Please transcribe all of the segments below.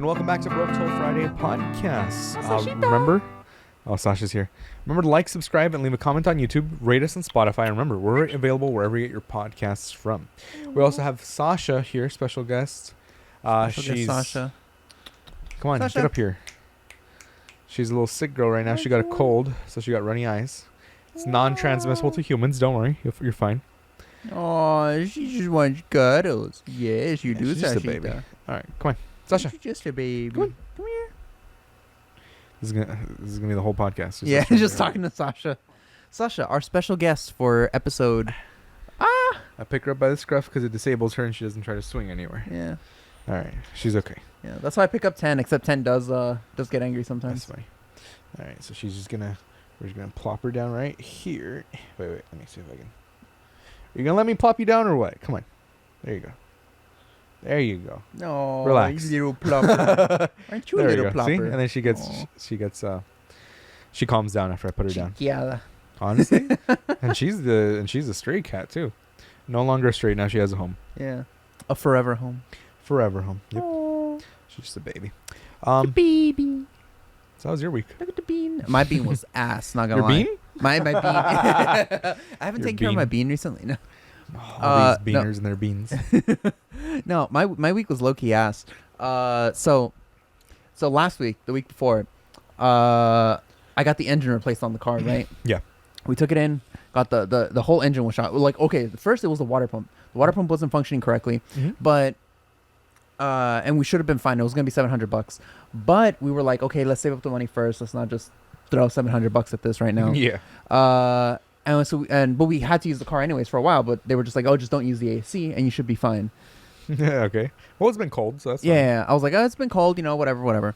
And welcome back to Broke Till Friday podcast. Remember? Oh, Sasha's here. Remember to like, subscribe, and leave a comment on YouTube. Rate us on Spotify. And remember, we're available wherever you get your podcasts from. We also have Sasha here, special guest. She's Sasha. Come on, Sasha. get up here. She's a little sick girl right now. She got a cold, so she got runny eyes. It's non-transmissible to humans. Don't worry, you're fine. Oh, she just wants cuddles. Yes, you do, She's just a Sashita. baby. All right, come on, Sasha. She's just a baby. Come here. This is gonna be the whole podcast. Yeah, just talking to Sasha. Sasha, our special guest for episode. I pick her up by the scruff because it disables her and she doesn't try to swing anywhere. Yeah. All right, she's okay. Yeah, that's why I pick up 10. Except 10 does get angry sometimes. That's funny. All right, so she's just gonna. We're just gonna plop her down right here. Wait. Let me see if I can. Are you gonna let me plop you down or what? Come on. There you go. There you go. No, Relax. you little plopper. Aren't you a There little you go. plopper? See? And then she calms down after I put her down. Yeah. Honestly, and she's a stray cat too. No longer a stray. Now she has a home. Yeah. A forever home. Forever home. Yep. Aww. She's just a baby. Baby. So how was your week? Look at the bean. My bean was ass. Not gonna Your lie. bean? My bean. I haven't Your taken care of bean. my bean recently. No. All these beaners and their beans. No, my week was low key ass. So last week, the week before, I got the engine replaced on the car, right? Yeah. We took it in, got the whole engine was shot. Like, okay, first it was the water pump. The water pump wasn't functioning correctly, but and we should have been fine. It was gonna be $700, but we were like, okay, let's save up the money first. Let's not just throw $700 at this right now. Yeah. But we had to use the car anyways for a while. But they were just like, oh, just don't use the AC and you should be fine. Yeah. Okay. Well, it's been cold, so that's fine. Yeah, I was like, oh, it's been cold, whatever.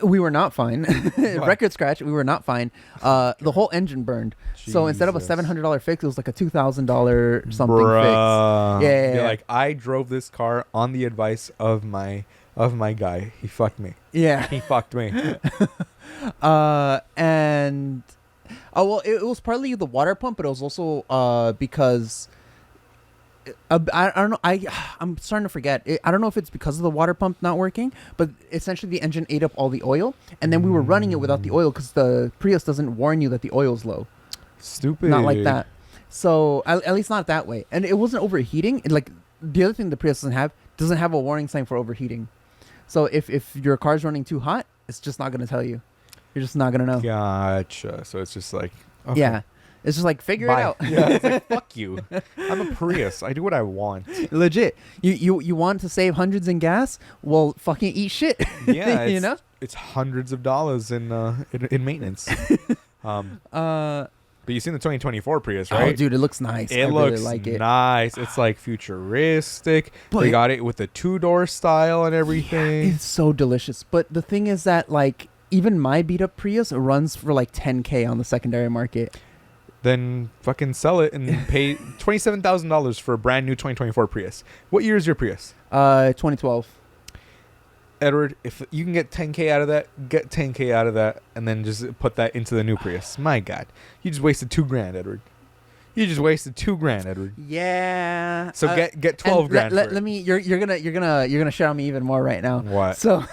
We were not fine. Record scratch. We were not fine. The whole engine burned. So instead of a $700 fix, it was like a $2,000 something Bruh. fix. Yeah. You're like, I drove this car on the advice of my guy. He fucked me. Yeah. He fucked me. And well, it was partly the water pump, but it was also because. I don't know. I'm starting to forget. I don't know if it's because of the water pump not working, but essentially the engine ate up all the oil, and then we were running it without the oil because the Prius doesn't warn you that the oil's low. Stupid. Not like that. So at least not that way. And it wasn't overheating. Like the other thing the Prius doesn't have a warning sign for overheating. So if your car's running too hot, it's just not gonna tell you. You're just not gonna know. Gotcha. So it's just like, okay. Yeah. It's just like, figure Bye. it out. Yeah, it's like, fuck you. I'm a Prius. I do what I want. Legit. You want to save hundreds in gas? Well, fucking eat shit. Yeah, It's hundreds of dollars in maintenance. But you seen the 2024 Prius, right? Oh, dude, it looks nice. It I looks really like it. nice. It's like futuristic. But they got it with the 2-door style and everything. It's so delicious. But the thing is that, like, even my beat up Prius runs for like $10K on the secondary market. Then fucking sell it and pay $27,000 for a brand new 2024 Prius. What year is your Prius? 2012. Edward, if you can get 10K out of that, get 10K out of that, and then just put that into the new Prius. My God, you just wasted $2,000, Edward. You just wasted $2,000, Edward. Yeah. So get 12 grand. Let me. You're gonna shit on me even more right now. What? So.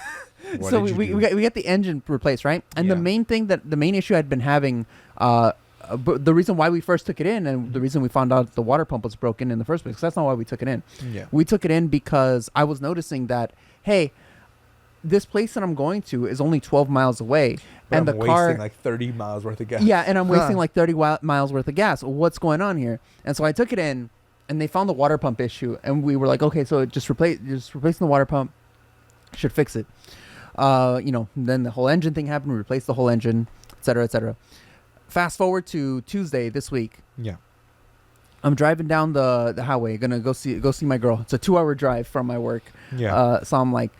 What So did we you do? got the engine replaced, right? And Yeah. the main issue I'd been having, but the reason why we first took it in, and the reason we found out the water pump was broken in the first place, because that's not why we took it in. Yeah. We took it in because I was noticing that, hey, this place that I'm going to is only 12 miles away, But and I'm the car, wasting like 30 miles worth of gas. yeah, and I'm wasting like 30 miles worth of gas. What's going on here? And so I took it in, and they found the water pump issue, and we were like, okay, so just replacing the water pump should fix it. Then the whole engine thing happened. We replaced the whole engine, et cetera, et cetera. Fast forward to Tuesday this week. Yeah. I'm driving down the highway, gonna go see my girl. It's a 2-hour drive from my work. Yeah. So I'm like,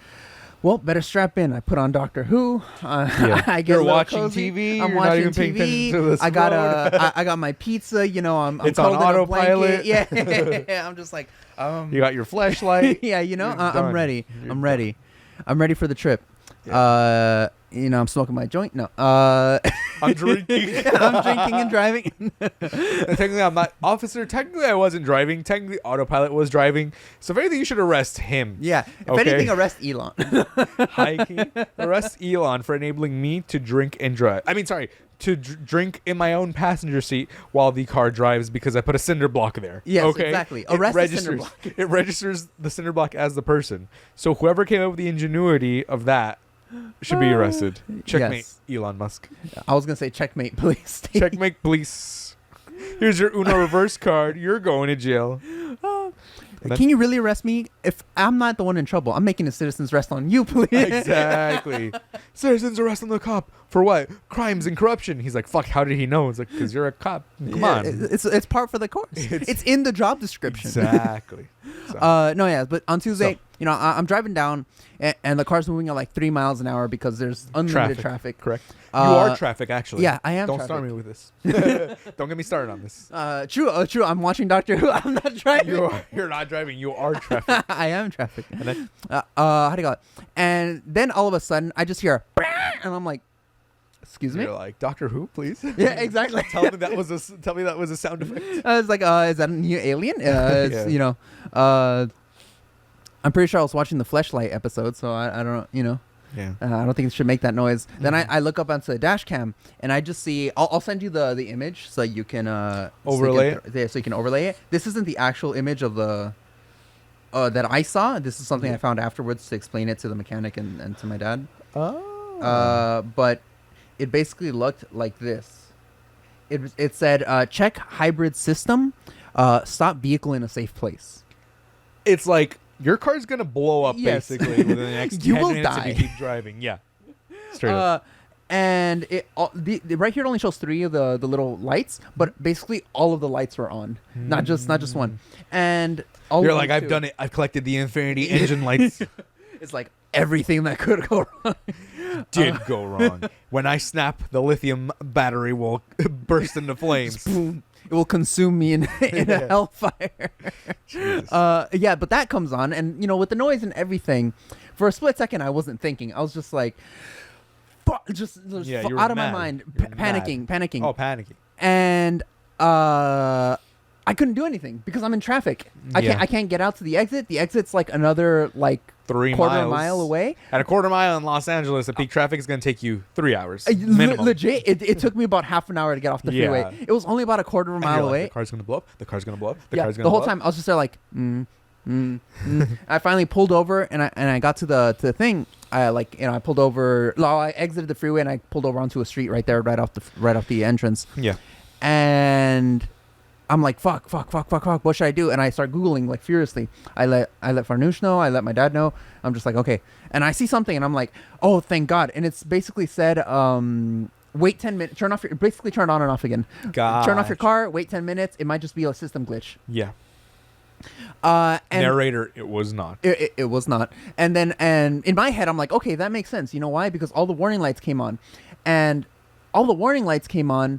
well, better strap in. I put on Doctor Who. Yeah. I get You're a little watching cozy. TV. I'm You're watching not even paying TV. attention to this I got road. I got my pizza. I'm It's on cuddled in a blanket. autopilot. Yeah. I'm just like, You got your flashlight. yeah. You're I'm done. ready. You're I'm ready. I'm ready for the trip. Yeah. I'm smoking my joint. No. I'm drinking. I'm drinking and driving. And technically, I'm not officer. Technically, I wasn't driving. Technically, autopilot was driving. So if anything, you should arrest him. Yeah. If Okay. anything, arrest Elon. High key. Arrest Elon for enabling me to drink and drive. I mean, sorry, to drink in my own passenger seat while the car drives because I put a cinder block there. Yes, okay? exactly. It Arrest the registers, cinder block. It registers the cinder block as the person. So whoever came up with the ingenuity of that should be arrested. Checkmate, Yes. Elon Musk. I was gonna say checkmate, please. Checkmate, please. Here's your Uno reverse card. You're going to jail. Then- Can you really arrest me if I'm not the one in trouble? I'm making a citizen's arrest on you, please. Exactly. Citizens arresting the cop for what? Crimes and corruption. He's like, fuck, how did he know? It's like, because you're a cop. Come Yeah, on. It's part for the course. It's in the job description. Exactly. So, No, yeah, but on Tuesday, I'm driving down, and the car's moving at like 3 miles an hour because there's unlimited traffic. correct. You are traffic, actually. Yeah, I am. Don't traffic. start me with this. Don't get me started on this. True. I'm watching Doctor Who. I'm not driving. You're not driving. You are traffic. I am traffic. And then, How do you call it? And then all of a sudden, I just hear, and I'm like, "Excuse me." you're like, Doctor Who, please. Yeah, exactly. Tell me that was a sound effect. I was like, "Is that a new alien?" It's, Yeah. I'm pretty sure I was watching the Fleshlight episode, so I don't, Yeah. I don't think it should make that noise. Then Mm-hmm. I look up onto the dash cam and I just see. I'll send you the image so you can Overlay so you can overlay it. This isn't the actual image of the that I saw. This is something I found afterwards to explain it to the mechanic and to my dad. Oh. But it basically looked like this. It said check hybrid system, stop vehicle in a safe place. It's like your car's gonna blow up Yes. basically within the next You 10 will minutes if die. you keep driving. Yeah. Straight up. And right here it only shows 3 of the little lights, but basically all of the lights were on, not just one. And all You're of like, them I've too. done it. I've collected the Infinity engine lights. It's like everything that could go wrong. Did go wrong. When I snap, the lithium battery will burst into flames. Boom. It will consume me in a hellfire. Jesus. Yeah, but that comes on, and with the noise and everything, for a split second I wasn't thinking. I was just like, just Yeah, you were out of mad. my mind, You were panicking. Oh, panicking. And I couldn't do anything because I'm in traffic. Yeah. I can't get out to the exit. The exit's like another 3 quarter miles. mile away. At a quarter mile in Los Angeles, at peak traffic is going to take you 3 hours. Minimum. Legit, it took me about half an hour to get off the Yeah. freeway. It was only about a quarter of a And mile you're like, away. the car's going to blow up. The car's going to blow up. The Yeah, car's going the to blow whole up. time I was just there like, I finally pulled over and I got to the thing. I pulled over. No, I exited the freeway and I pulled over onto a street right there, right off the entrance. Yeah. And I'm like, fuck. What should I do? And I start Googling like furiously. I let Farnoosh know. I let my dad know. I'm just like, okay. And I see something and I'm like, oh, thank God. And it's basically said, wait 10 minutes. Turn it on and off again. Turn off your car. Wait 10 minutes. It might just be a system glitch. Yeah. And Narrator, it was not. It was not. And in my head, I'm like, okay, that makes sense. You know why? Because all the warning lights came on. And all the warning lights came on.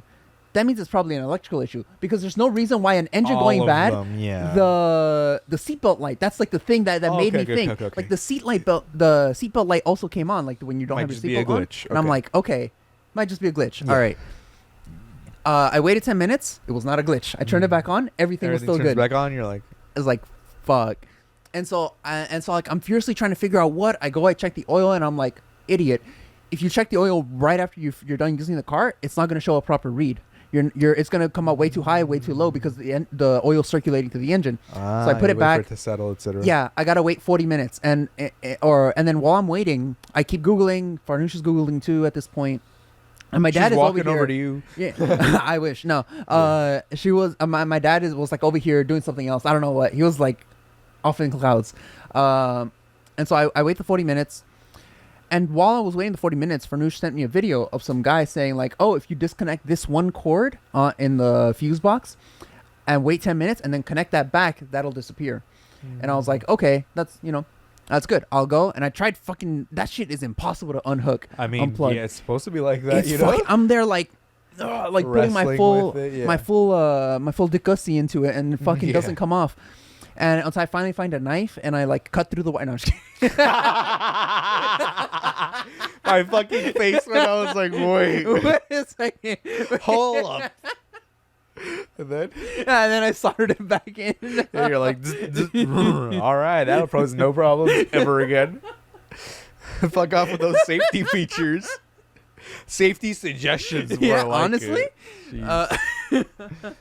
That means it's probably an electrical issue because there's no reason why an engine All going of bad. them, yeah. The seatbelt light. That's like the thing that Oh, made okay, me good, think. okay. Like the seatbelt light also came on. Like when you don't Might have just your be a seatbelt on. glitch. And I'm Okay. like, okay, might just be a glitch. Yeah. All right. I waited 10 minutes. It was not a glitch. I turned it back on. Everything was still turns good. back on. You're like, I was like, fuck. And so like I'm furiously trying to figure out what. I check the oil and I'm like, idiot. If you check the oil right after you're done using the car, it's not going to show a proper read. It's going to come out way too high, way too low because the oil's circulating to the engine. So I put it back. For it to settle, etc. Yeah, I got to wait 40 minutes. And then while I'm waiting, I keep Googling. Farnoosh is Googling too at this point. And my dad She's is walking over here. over to you. Yeah, I wish. No, she was. My dad was like over here doing something else. I don't know what. He was like off in clouds. And so I wait the 40 minutes. And while I was waiting the 40 minutes, Farnoosh sent me a video of some guy saying like, oh, if you disconnect this one cord in the fuse box and wait 10 minutes and then connect that back, that'll disappear. And I was like, okay, that's good. I'll go. And I tried that shit is impossible to unhook. I mean, unplug. yeah, it's supposed to be like that, I'm there like putting my Wrestling full with it, yeah. my full Dick Gussie into it and it fucking Yeah. doesn't come off. And until I finally find a knife and I like cut through the wire. No, I'm just kidding. My fucking face when I was like, wait, Wait a second. hold up. And then And then I soldered it back in. you're like, all right, that'll pose no problems ever again. Fuck off with those safety features. Safety suggestions. More Yeah, like honestly. it. Jeez. And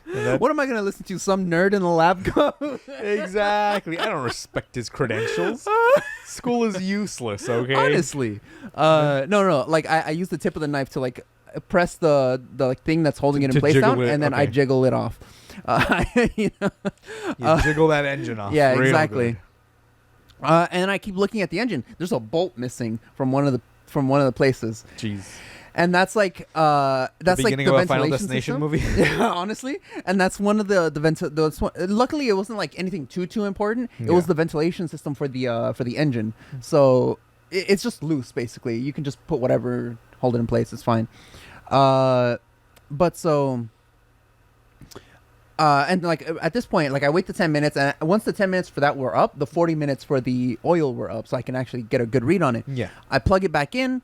then- What am I gonna listen to? Some nerd in the lab go? exactly. I don't respect his credentials. School is useless. Okay. Honestly, no. Like I use the tip of the knife to like press the like thing that's holding it in To place jiggle down, it, and then I okay. jiggle it off. You know? You jiggle that engine off. Yeah, real exactly. good. And I keep looking at the engine. There's a bolt missing from one of the places, Jeez. and that's like that's like Beginning the of a Final ventilation Destination system. movie. Yeah, honestly, and that's one of luckily, it wasn't like anything too important. It was Yeah. the ventilation system for the engine. So it's just loose, basically. You can just put whatever, hold it in place. It's fine. But so. And like at this point, like I wait the 10 minutes, and once the 10 minutes for that were up, the 40 minutes for the oil were up, so I can actually get a good read on it. Yeah. I plug it back in.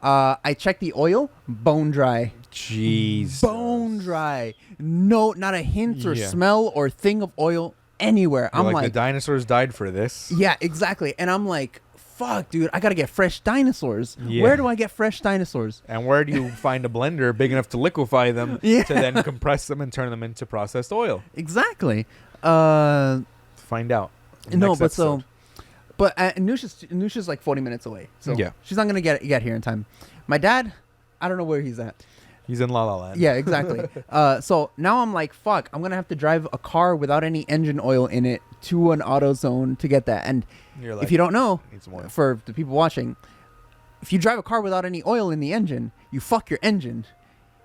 I check the oil, bone dry. Jeez. Bone dry. No, not a hint or Yeah. smell or thing of oil anywhere. You're I'm like, like, the dinosaurs died for this. yeah, exactly. And I'm like, fuck, dude, I gotta get fresh dinosaurs. Yeah. Where do I get fresh dinosaurs? And where do you find a blender big enough to liquefy them Yeah. to then compress them and turn them into processed oil? Exactly. Find out. No, Next but episode. so, but Nusha's like 40 minutes away, so Yeah. she's not gonna get here in time. My dad, I don't know where he's at. He's in La La Land. Yeah, exactly. So now I'm like, fuck, I'm gonna have to drive a car without any engine oil in it to an AutoZone to get that. And You're like, if you don't know, need some oil. for the people watching, if you drive a car without any oil in the engine, you fuck your engine.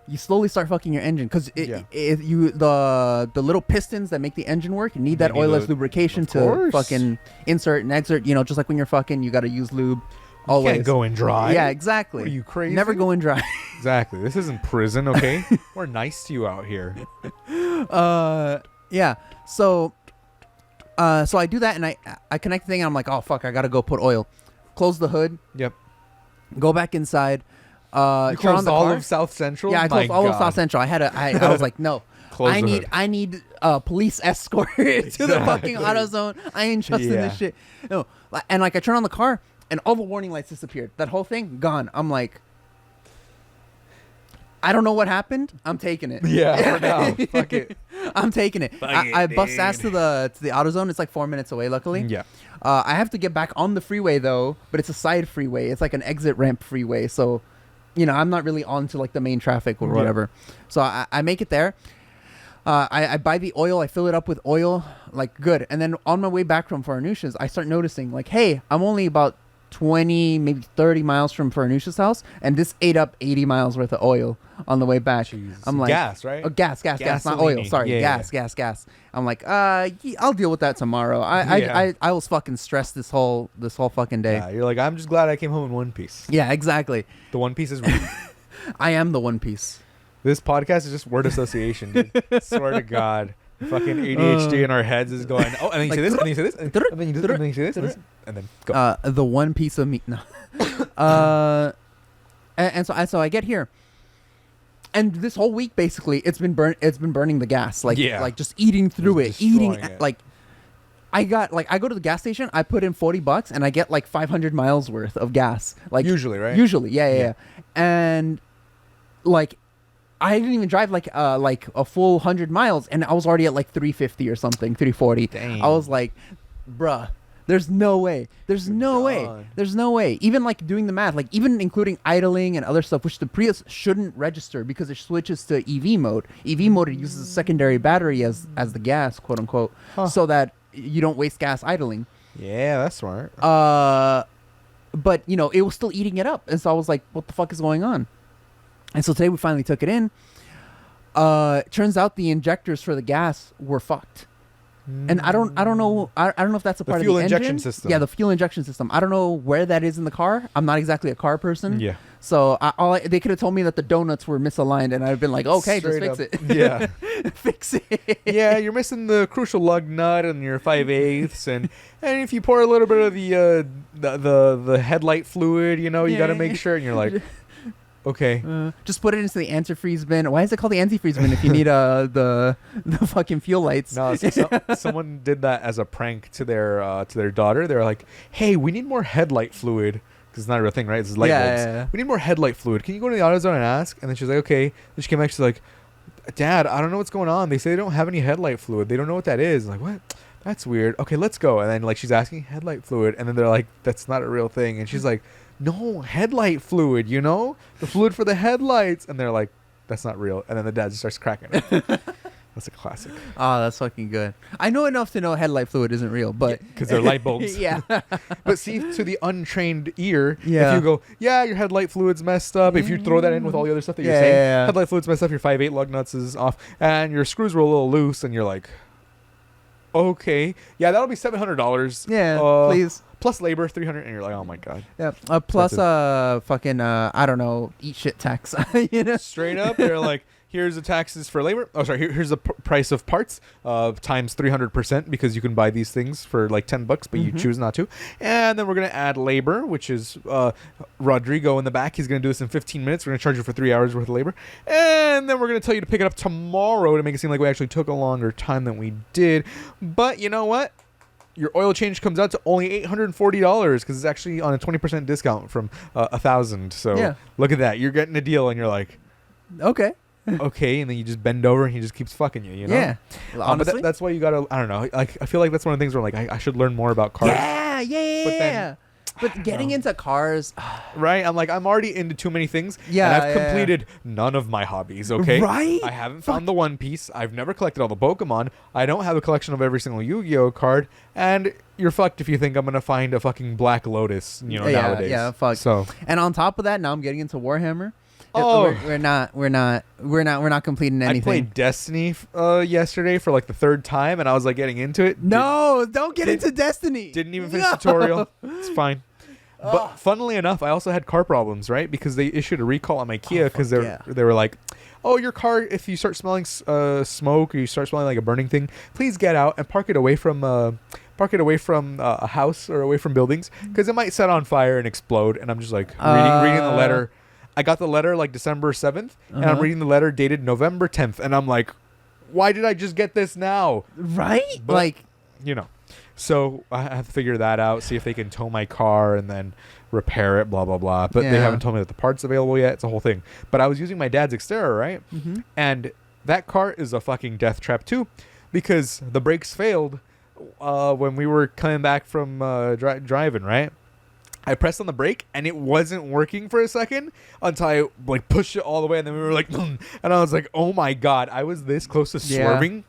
You slowly start fucking your engine because Yeah. the little pistons that make the engine work, you need that You need oilless the- lubrication of to course. fucking insert and exert. You know, just like when you're fucking, you got to use lube. You Always. can't go in dry. Yeah, exactly. Are you crazy? Never go in dry. Exactly. This isn't prison, okay? We're nice to you out here. Yeah. So I do that and I connect the thing and I'm like, oh fuck, I gotta go put oil. Close the hood. Yep. Go back inside. You Turn on closed the all car. of South Central? Yeah, I closed My all of God. South Central. I was like, no. Close the hood. I need a police escort to the fucking Exactly. AutoZone. I ain't trusting Yeah. this shit. No. And like I turn on the car and all the warning lights disappeared. That whole thing gone. I'm like, I don't know what happened. I'm taking it. Yeah, for now. Fuck it. I'm taking it. Fuck I it, bust ass dude. to the AutoZone. It's like 4 minutes away, luckily. Yeah. I have to get back on the freeway though, but it's a side freeway. It's like an exit ramp freeway, so you know I'm not really onto like the main traffic or Yeah. whatever. So I make it there. I buy the oil. I fill it up with oil, like good. And then on my way back from Farnoosh's, I start noticing like, hey, I'm only about 20, maybe 30 miles from Farnoosh's house, and this ate up 80 miles worth of oil on the way back. Jeez. I'm like, gas, right? gas, not oil. Gasoline-y. Sorry, Yeah, gas. I'm like, I'll deal with that tomorrow. Yeah. I was fucking stressed this whole fucking day. Yeah, you're like, I'm just glad I came home in one piece. Yeah, exactly. The One Piece is real. I am the One Piece. This podcast is just word association, dude. Swear to God. Fucking ADHD in our heads is going, oh, and then you say this, and then you say this, and then you do this, and then you say this, and then go. The one piece of meat. No. And so I get here, and this whole week basically it's been burning the gas, like Yeah. like just eating through Just it, eating destroying it. like. I go to the gas station. I put in $40, and I get like 500 miles worth of gas. Like Usually, right? Usually, yeah. Yeah. And like, I didn't even drive like a full 100 miles, and I was already at like 350 or something, 340. Dang. I was like, bruh, there's no way. There's no way. God. There's no way. Even like doing the math, like even including idling and other stuff, which the Prius shouldn't register because it switches to EV mode. EV mode, it uses a secondary battery as the gas, quote unquote, so that you don't waste gas idling. Yeah, that's smart. But you know, it was still eating it up, and so I was like, what the fuck is going on? And so today we finally took it in. Turns out the injectors for the gas were fucked. And I don't know I don't know if that's a part of the fuel injection engine. system. Yeah, the fuel injection system. I don't know where that is in the car. I'm not exactly a car person. Yeah. So they could have told me that the donuts were misaligned, and I'd have been like, okay, Straight just fix up. it. Yeah. Fix it. Yeah, you're missing the crucial lug nut and your 5/8, and if you pour a little bit of the headlight fluid, you got to make sure, and you're like, okay. Just put it into the antifreeze bin. Why is it called the antifreeze bin if you need the fucking fuel lights? No, someone did that as a prank to their daughter. They're like, hey, we need more headlight fluid. Because it's not a real thing, right? It's light bulbs. Yeah. We need more headlight fluid. Can you go to the AutoZone and ask? And then she's like, okay. Then she came back. She's like, Dad, I don't know what's going on. They say they don't have any headlight fluid. They don't know what that is. I'm like, what? That's weird. Okay, let's go. And then like she's asking headlight fluid, and then they're like, that's not a real thing. And she's like, no, headlight fluid. The fluid for the headlights. And they're like, that's not real. And then the dad just starts cracking it. That's a classic. Oh, that's fucking good. I know enough to know headlight fluid isn't real, but because they're light bulbs. Yeah. But see, to the untrained ear, Yeah. if you go, yeah, your headlight fluid's messed up. If you throw that in with all the other stuff that you're saying, Yeah. headlight fluid's messed up. Your 5/8 lug nuts is off, and your screws were a little loose, and you're like, okay, yeah, that'll be $700. Yeah, please. Plus labor, $300, and you're like, oh my god. Yeah. Plus fucking I don't know, eat shit tax. Straight up, they're like, here's the taxes for labor. Oh, sorry. Here's the price of parts times 300% because you can buy these things for like $10, but you choose not to. And then we're gonna add labor, which is Rodrigo in the back. He's gonna do this in 15 minutes. We're gonna charge you for 3 hours worth of labor, and then we're gonna tell you to pick it up tomorrow to make it seem like we actually took a longer time than we did. But you know what? Your oil change comes out to only $840 because it's actually on a 20% discount from $1,000. So Yeah. look at that. You're getting a deal, and you're like, Okay. okay, and then you just bend over and he just keeps fucking you, Yeah. But that's why you gotta, I don't know, like I feel like that's one of the things where like I should learn more about cars. Yeah. But getting into cars, right? I'm like, I'm already into too many things. Yeah, and I've completed none of my hobbies, okay? Right? I haven't found the One Piece. I've never collected all the Pokemon. I don't have a collection of every single Yu-Gi-Oh card. And you're fucked if you think I'm going to find a fucking Black Lotus, nowadays. Yeah, fuck. So, and on top of that, now I'm getting into Warhammer. Oh. We're not completing anything. I played Destiny yesterday for like the third time, and I was like getting into it. No, don't get into Destiny. Didn't even finish the tutorial. It's fine. But funnily enough, I also had car problems, right? Because they issued a recall on my Kia because they were like, oh, your car, if you start smelling smoke or you start smelling like a burning thing, please get out and park it away from a house or away from buildings because it might set on fire and explode. And I'm just like reading the letter. I got the letter like December 7th, and I'm reading the letter dated November 10th, and I'm like, why did I just get this now? Right? But, so I have to figure that out, see if they can tow my car and then repair it, blah, blah, blah. But they haven't told me that the part's available yet. It's a whole thing. But I was using my dad's Xterra, right? And that car is a fucking death trap too because the brakes failed when we were coming back from driving, right? I pressed on the brake and it wasn't working for a second until I like pushed it all the way, and then we were like, and I was like, oh my god, I was this close to swerving.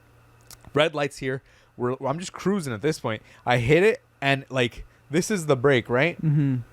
Red lights here. I'm just cruising at this point. I hit it and like this is the brake, right?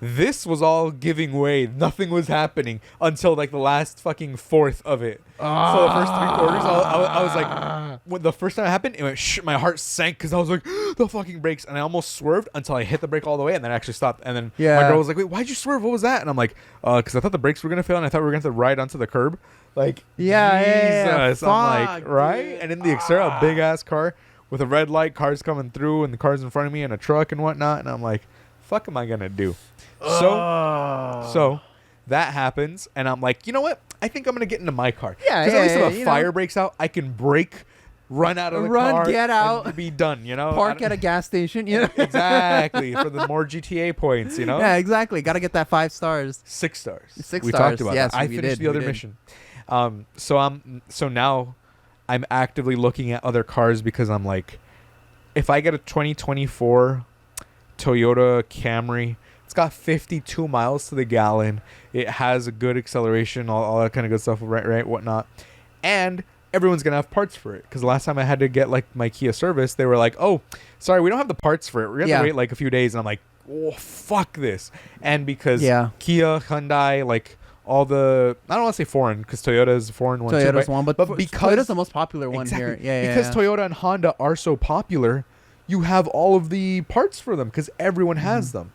This was all giving way. Nothing was happening until like the last fucking fourth of it. So the first 3/4, I was like, when the first time it happened, it went my heart sank because I was like, the fucking brakes, and I almost swerved until I hit the brake all the way, and then I actually stopped. And then my girl was like, wait, why'd you swerve? What was that? And I'm like, because I thought the brakes were gonna fail, and I thought we were gonna have to ride onto the curb. Like, Jesus. I'm like, right? Dude. And in the Xterra, a big ass car with a red light, cars coming through, and the cars in front of me, and a truck and whatnot, and I'm like, fuck am I gonna do? So that happens, and I'm like, you know what? I think I'm gonna get into my car. Because at least if a fire breaks out, I can brake, run out of the car, get out, and be done. Park at a gas station. Exactly for the more GTA points. Yeah, exactly. Got to get that 5 stars. 6 stars. 6 we stars. talked about yes, that. I finished the other mission. So now I'm actively looking at other cars because I'm like, if I get a 2024 Toyota Camry, it's got 52 miles to the gallon. It has a good acceleration, all that kind of good stuff, right, whatnot. And everyone's going to have parts for it. Because the last time I had to get like my Kia service, they were like, oh, sorry, we don't have the parts for it. We're going to have to wait like a few days. And I'm like, oh, fuck this. And because Kia, Hyundai, like all the, I don't want to say foreign because Toyota is a foreign one too, Toyota's right? one, but because Toyota's the most popular one exactly, here. Yeah, because Toyota and Honda are so popular, you have all of the parts for them because everyone has them.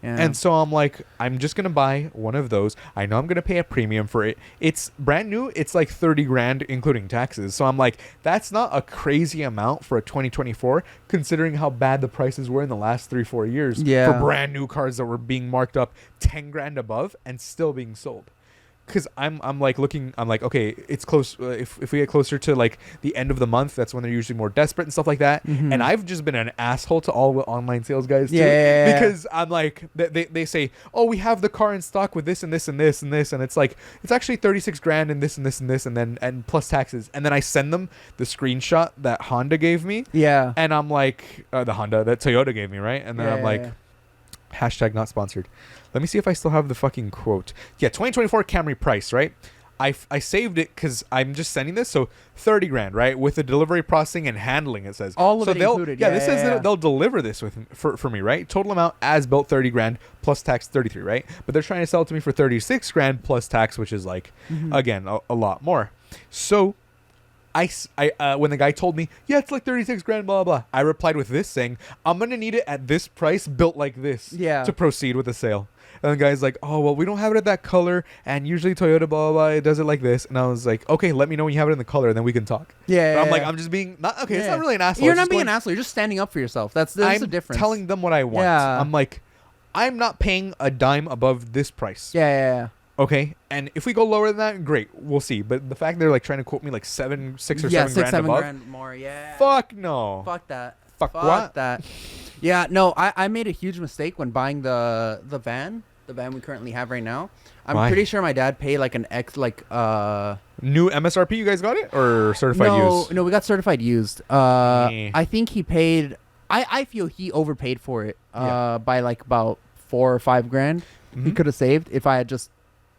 Yeah. And so I'm like, I'm just going to buy one of those. I know I'm going to pay a premium for it. It's brand new. It's like 30 grand, including taxes. So I'm like, that's not a crazy amount for a 2024, considering how bad the prices were in the last 3-4 years for brand new cars that were being marked up 10 grand above and still being sold. Because I'm like looking, I'm like, okay, it's close. If we get closer to like the end of the month, that's when they're usually more desperate and stuff like that. Mm-hmm. And I've just been an asshole to all the online sales guys too. Because I'm like, they say, oh, we have the car in stock with this and this and this and this. And it's like, it's actually 36 grand and this and this and this. And then, and plus taxes. And then I send them the screenshot that Honda gave me. Yeah. And I'm like, that Toyota gave me, right? And then I'm like, hashtag not sponsored. Let me see if I still have the fucking quote. Yeah, 2024 Camry price, right? I saved it because I'm just sending this. So 30 grand, right? With the delivery, processing, and handling, it says. All of so it included. Yeah, this says that they'll deliver this for me, right? Total amount as built 30 grand plus tax 33, right? But they're trying to sell it to me for 36 grand plus tax, which is like, again, a lot more. So I when the guy told me, yeah, it's like 36 grand, blah, blah, blah, I replied with this saying, I'm going to need it at this price built like this to proceed with the sale. And the guy's like, oh, well, we don't have it at that color. And usually Toyota, blah, blah, blah, it does it like this. And I was like, okay, let me know when you have it in the color and then we can talk. Yeah. I'm like, I'm just being, it's not really an asshole. You're not being an asshole. You're just standing up for yourself. That's the difference. I'm telling them what I want. Yeah. I'm like, I'm not paying a dime above this price. Yeah. Okay, and if we go lower than that, great, we'll see. But the fact they're like trying to quote me like 6 or 7 grand above, grand more. Yeah. Fuck no. Fuck that. Fuck what? That. Yeah. No, I made a huge mistake when buying the van we currently have right now. I'm pretty sure my dad paid like an new MSRP. You guys got it or certified used? No, we got certified used. I think he paid. I feel he overpaid for it. By like about 4 or 5 grand. He could have saved if I had just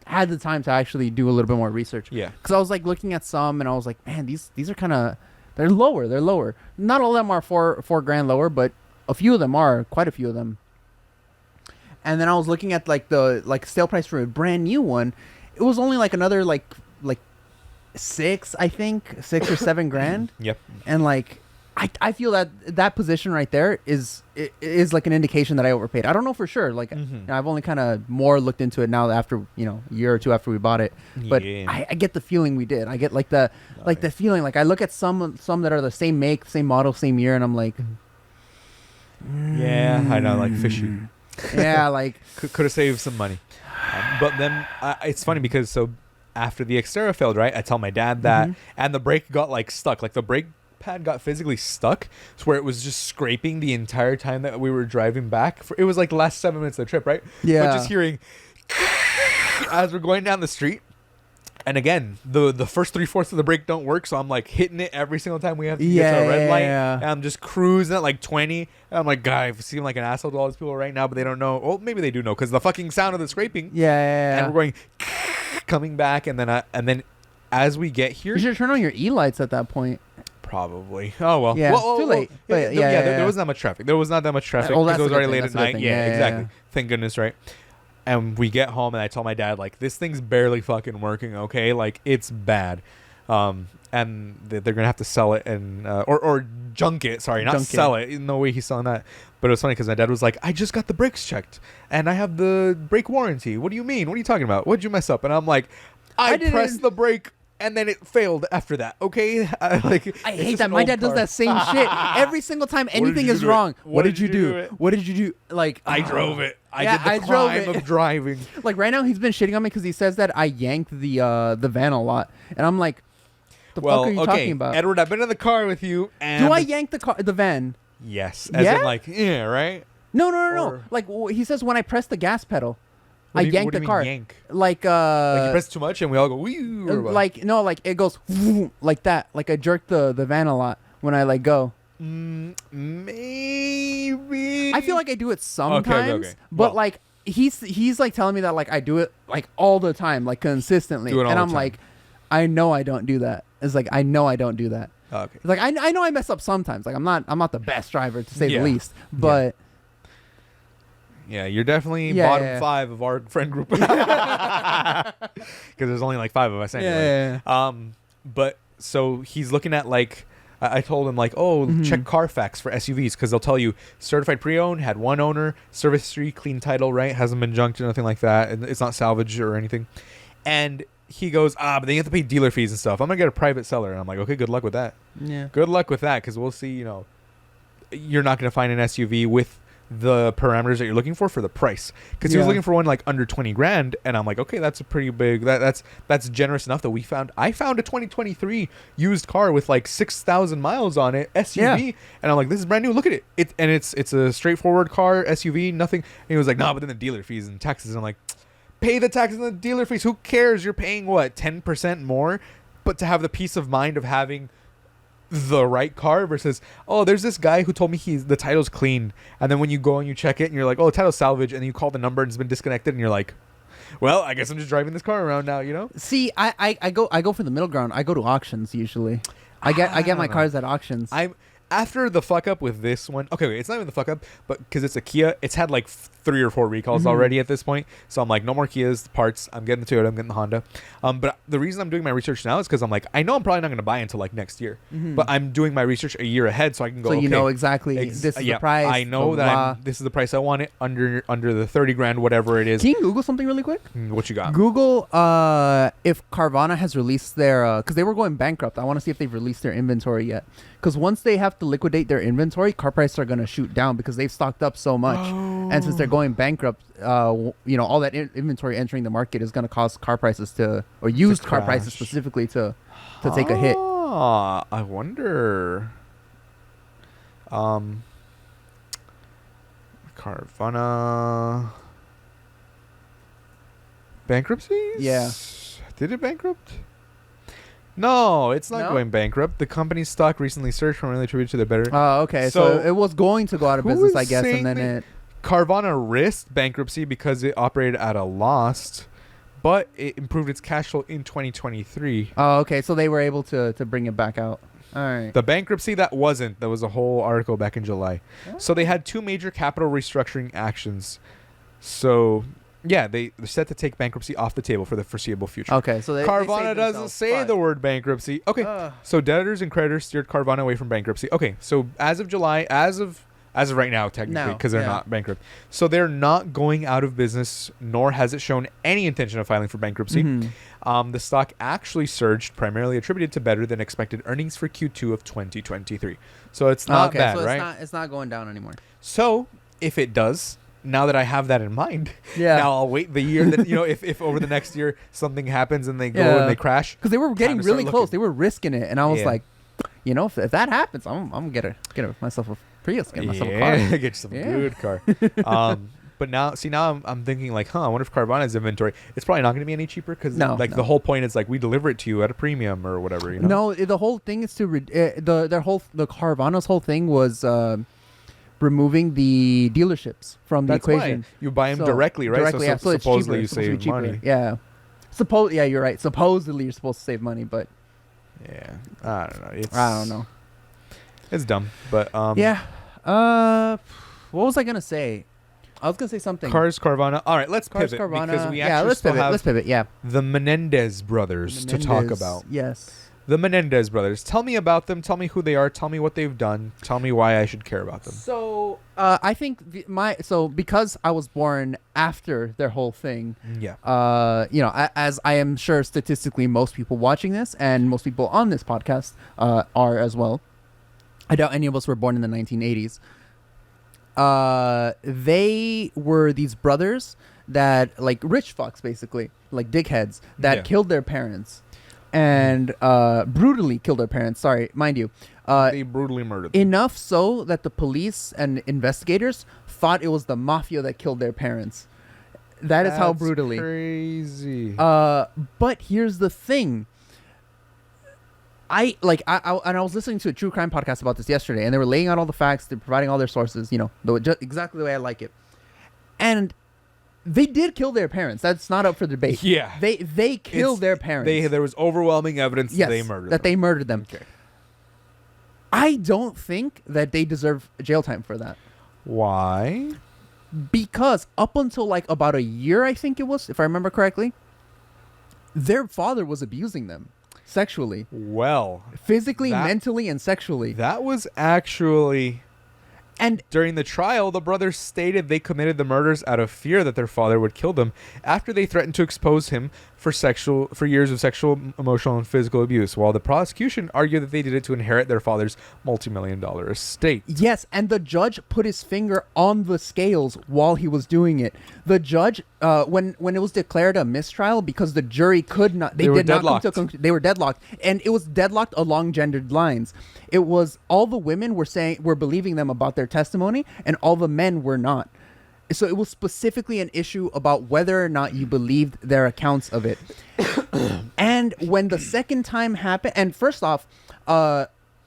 had the time to actually do a little bit more research. Yeah. Because I was like looking at some and I was like, man, these are kind of, they're lower. Not all of them are 4 grand lower, but a few of them are, quite a few of them. And then I was looking at like the sale price for a brand new one. It was only like another like 6 or 7 grand. Yep. And like I feel that position right there is like an indication that I overpaid. I don't know for sure. Like I've only kind of more looked into it now after a year or two after we bought it. But I get the feeling we did. I get like the the feeling. Like I look at some that are the same make, same model, same year, and I'm like, yeah, I know, like fishy. Yeah, like could have saved some money. But then it's funny because so after the Xterra failed, right? I tell my dad that, and the brake got like stuck. Like the brake pad got physically stuck, so where it was just scraping the entire time that we were driving back. It was like the last 7 minutes of the trip, right? Yeah. But just hearing as we're going down the street. And again, the first 3/4 of the brake don't work, so I'm like hitting it every single time we have to get to a red light. And I'm just cruising at like 20. And I'm like, God, I seem like an asshole to all these people right now, but they don't know. Well, maybe they do know because the fucking sound of the scraping. Yeah. And we're going coming back, and then as we get here, you should turn on your e-lights at that point. Probably. Oh well. Yeah. Too late. But there was not much traffic. There was not that much traffic because it was already late at night. Yeah, exactly. Thank goodness, right? And we get home and I tell my dad, like, this thing's barely fucking working, okay? Like, it's bad. And they're going to have to sell it and or junk it. Sorry, not sell it. No way he's selling that. But it was funny because my dad was like, I just got the brakes checked and I have the brake warranty. What do you mean? What are you talking about? What'd you mess up? And I'm like, I pressed the brake and then it failed after that, okay? I hate that. My dad does that same shit. Every single time anything is wrong. What did you do? What did you do? Like, I drove it. I did the crime of driving. Like right now he's been shitting on me because he says that I yanked the van a lot. And I'm like, the fuck are you talking about? Edward, I've been in the car with you. And do I yank the van? Yes. As in like, yeah, right? No. Like he says when I press the gas pedal. I yanked the car. Yank? Like you press too much and we all go wee. Like no, like it goes like that. Like I jerk the van a lot when I like go. Maybe. I feel like I do it sometimes, okay. But like he's like telling me that like I do it like all the time, like consistently, and I'm like, I know I don't do that. It's like I know I don't do that. Okay. It's like I know I mess up sometimes. Like I'm not the best driver to say the least, but. Yeah, you're definitely Yeah, bottom yeah. 5 of our friend group. Because there's only like 5 of us anyway. Yeah. But so he's looking at like, I told him like, oh, Mhm. check Carfax for SUVs because they'll tell you certified pre-owned, had 1 owner, service history, clean title, right? Hasn't been junked or nothing like that. And it's not salvaged or anything. And he goes, but then you have to pay dealer fees and stuff. I'm going to get a private seller. And I'm like, okay, good luck with that. Yeah. Good luck with that because we'll see, you're not going to find an SUV with the parameters that you're looking for the price, because he was looking for one like under 20 grand, and I'm like, okay, that's a pretty big, that's generous enough that I found a 2023 used car with like 6,000 miles on it, SUV, and I'm like, this is brand new, look at it, it's a straightforward car, SUV, nothing. And he was like, no, but then the dealer fees and taxes. And I'm like, pay the taxes and the dealer fees, who cares? You're paying what, 10% more, but to have the peace of mind of having the right car versus, oh, there's this guy who told me the title's clean, and then when you go and you check it and you're like, oh, title's salvage, and then you call the number and it's been disconnected, and you're like, well, I guess I'm just driving this car around now, See, I go for the middle ground. I go to auctions usually. I get my cars at auctions. After the fuck up with this one, okay, wait, it's not even the fuck up, but because it's a Kia, it's had like 3 or 4 recalls already at this point. So I'm like, no more Kias parts. I'm getting the Toyota. I'm getting the Honda. But the reason I'm doing my research now is because I'm like, I know I'm probably not going to buy until like next year, but I'm doing my research a year ahead so I can go. So you okay, know exactly this is the price. I know that this is the price I want it under the 30 grand, whatever it is. Can you Google something really quick? What you got? Google if Carvana has released their because they were going bankrupt. I want to see if they've released their inventory yet. Because once they have to liquidate their inventory, car prices are going to shoot down because they've stocked up so much. And since they're going bankrupt, all that inventory entering the market is going to cause car prices or used car prices specifically to take a hit. I wonder. Carvana bankruptcies? Yeah. Did it bankrupt? No, it's not No? going bankrupt. The company's stock recently surged, primarily attributed to their better. Oh, okay. So it was going to go out of who business, is I guess, saying and then that- it. Carvana risked bankruptcy because it operated at a loss, but it improved its cash flow in 2023. Oh, okay. So they were able to bring it back out. All right. The bankruptcy that wasn't. There was a whole article back in July. So they had 2 major capital restructuring actions. So yeah, they're set to take bankruptcy off the table for the foreseeable future. Okay, so Carvana doesn't say the word bankruptcy. Okay, so debtors and creditors steered Carvana away from bankruptcy. Okay, so as of July, as of right now, technically, because they're not bankrupt. So they're not going out of business, nor has it shown any intention of filing for bankruptcy. The stock actually surged, primarily attributed to better than expected earnings for Q2 of 2023. So it's not bad, so right? It's not going down anymore. So if it does, now that I have that in mind, now I'll wait the year that, if over the next year something happens and they go and they crash. Because they were getting really close. looking. They were risking it. And I was like, if that happens, I'm going to get myself a Prius, get myself a car. Get yourself a good car. But now I'm thinking like, I wonder if Carvana's inventory, it's probably not going to be any cheaper because the whole point is like we deliver it to you at a premium or whatever. No, the whole thing is to the Carvana's whole thing was removing the dealerships from the equation. Why. You buy them directly, right? Directly, so it's supposedly cheaper. you save money. Yeah. You're right. Supposedly you're supposed to save money, but yeah, I don't know. I don't know. It's dumb, but yeah. What was I gonna say? I was gonna say something. Carvana. All right, let's pivot Carvana. because we actually let's pivot. Let's pivot. Yeah. The Menendez Brothers to talk about. Yes. The Menendez Brothers. Tell me about them. Tell me who they are. Tell me what they've done. Tell me why I should care about them. So I think because I was born after their whole thing. Yeah. As I am sure statistically most people watching this and most people on this podcast are as well. I doubt any of us were born in the 1980s. They were these brothers that like rich fucks basically, like dickheads that killed their parents. And brutally killed their parents. Sorry, mind you. They brutally murdered them. Enough so that the police and investigators thought it was the mafia that killed their parents. That's how brutally. Crazy. But here's the thing. I was listening to a true crime podcast about this yesterday, and they were laying out all the facts, they're providing all their sources, exactly the way I like it. And they did kill their parents. That's not up for debate. Yeah. They killed their parents. There was overwhelming evidence that they murdered them. They murdered them. Okay. I don't think that they deserve jail time for that. Why? because up until like about a year, I think it was, if I remember correctly, their father was abusing them sexually, Well, physically, that- mentally, and sexually. that was actually... And During the trial, the brothers stated they committed the murders out of fear that their father would kill them after they threatened to expose him for years of sexual, emotional, and physical abuse, while the prosecution argued that they did it to inherit their father's multi-million-dollar estate. yes, and the judge put his finger on the scales while he was doing it. The judge, when it was declared a mistrial, because the jury could not, They were did not come to a deadlocked. conclusion. They were deadlocked, and it was deadlocked along gendered lines. It was all the women were believing them about their testimony, and all the men were not. So it was specifically an issue about whether or not you believed their accounts of it. And when the second time happened, and first off,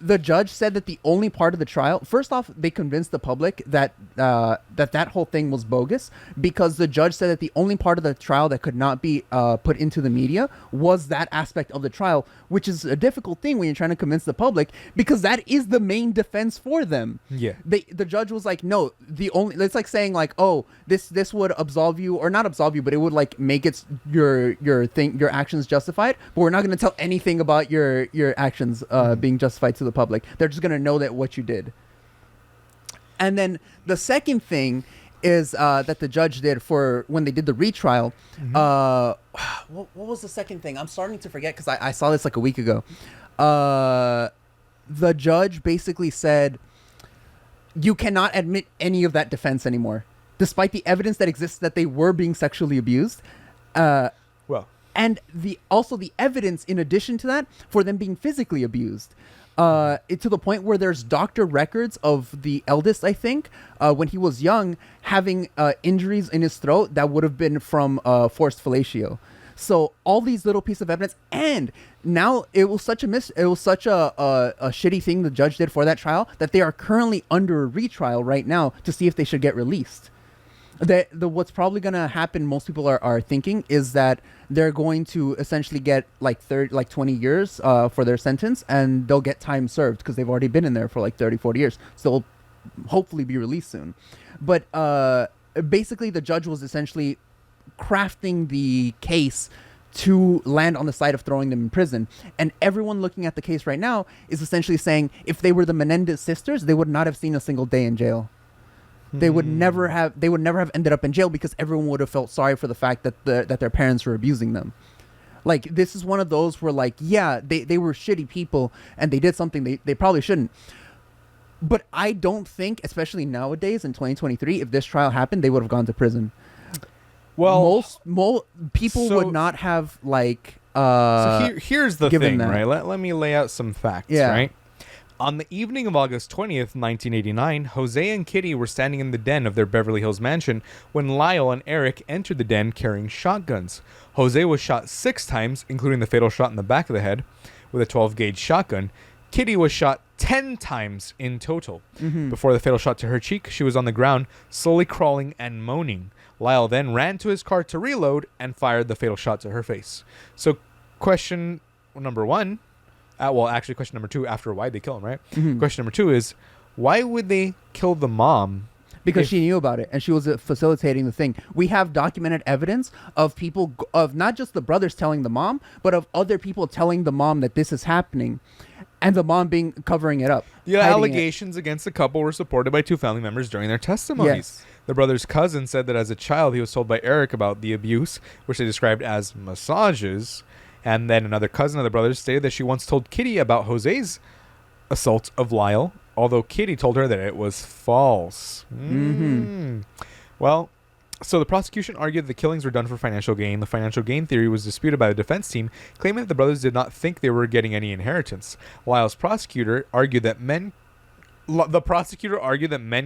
the judge said that the only part of the trial, first off, they convinced the public that that whole thing was bogus, because the judge said that the only part of the trial that could not be put into the media was that aspect of the trial, which is a difficult thing when you're trying to convince the public, because that is the main defense for them. Yeah. The judge was like, no, it's like saying like, oh, this would absolve you, or not absolve you, but it would like make it your actions justified, but we're not going to tell anything about your actions being justified to the public. They're just going to know that what you did. And then the second thing is that the judge did for when they did the retrial. What was the second thing? I'm starting to forget because I saw this like a week ago. The judge basically said, you cannot admit any of that defense anymore, despite the evidence that exists that they were being sexually abused. Well, And the evidence in addition to that for them being physically abused. To the point where there's doctor records of the eldest, I think, when he was young, having injuries in his throat that would have been from forced fellatio. So all these little pieces of evidence, and now it was such a shitty thing the judge did for that trial that they are currently under a retrial right now to see if they should get released. What's probably going to happen, most people are thinking, is that they're going to essentially get like 20 years for their sentence, and they'll get time served because they've already been in there for like 30, 40 years. So they'll hopefully be released soon. But basically the judge was essentially crafting the case to land on the side of throwing them in prison. And everyone looking at the case right now is essentially saying if they were the Menendez sisters, they would not have seen a single day in jail. They would never have ended up in jail because everyone would have felt sorry for the fact that their parents were abusing them. Like, this is one of those where, like, yeah, they were shitty people and they did something they probably shouldn't. But I don't think, especially nowadays in 2023, if this trial happened, they would have gone to prison. well, Most people so- would not have, like, so here's the given thing, that. right? Let me lay out some facts, Yeah. right? On the evening of August 20th, 1989, Jose and Kitty were standing in the den of their Beverly Hills mansion when Lyle and Eric entered the den carrying shotguns. Jose was shot 6 times, including the fatal shot in the back of the head, with a 12-gauge shotgun. Kitty was shot 10 times in total. Before the fatal shot to her cheek, she was on the ground, slowly crawling and moaning. Lyle then ran to his car to reload and fired the fatal shot to her face. So, question number 1... question number 2, after why they kill him, right? Question number 2 is, why would they kill the mom? Because she knew about it and she was facilitating the thing. We have documented evidence of people, of not just the brothers telling the mom, but of other people telling the mom that this is happening, and the mom covering it up. The hiding allegations against the couple were supported by 2 family members during their testimonies. Yes. The brother's cousin said that as a child, he was told by Eric about the abuse, which they described as massages. And then another cousin of the brothers stated that she once told Kitty about Jose's assault of Lyle, although Kitty told her that it was false. Well, so the prosecution argued that the killings were done for financial gain. The financial gain theory was disputed by the defense team, claiming that the brothers did not think they were getting any inheritance. Lyle's prosecutor argued that men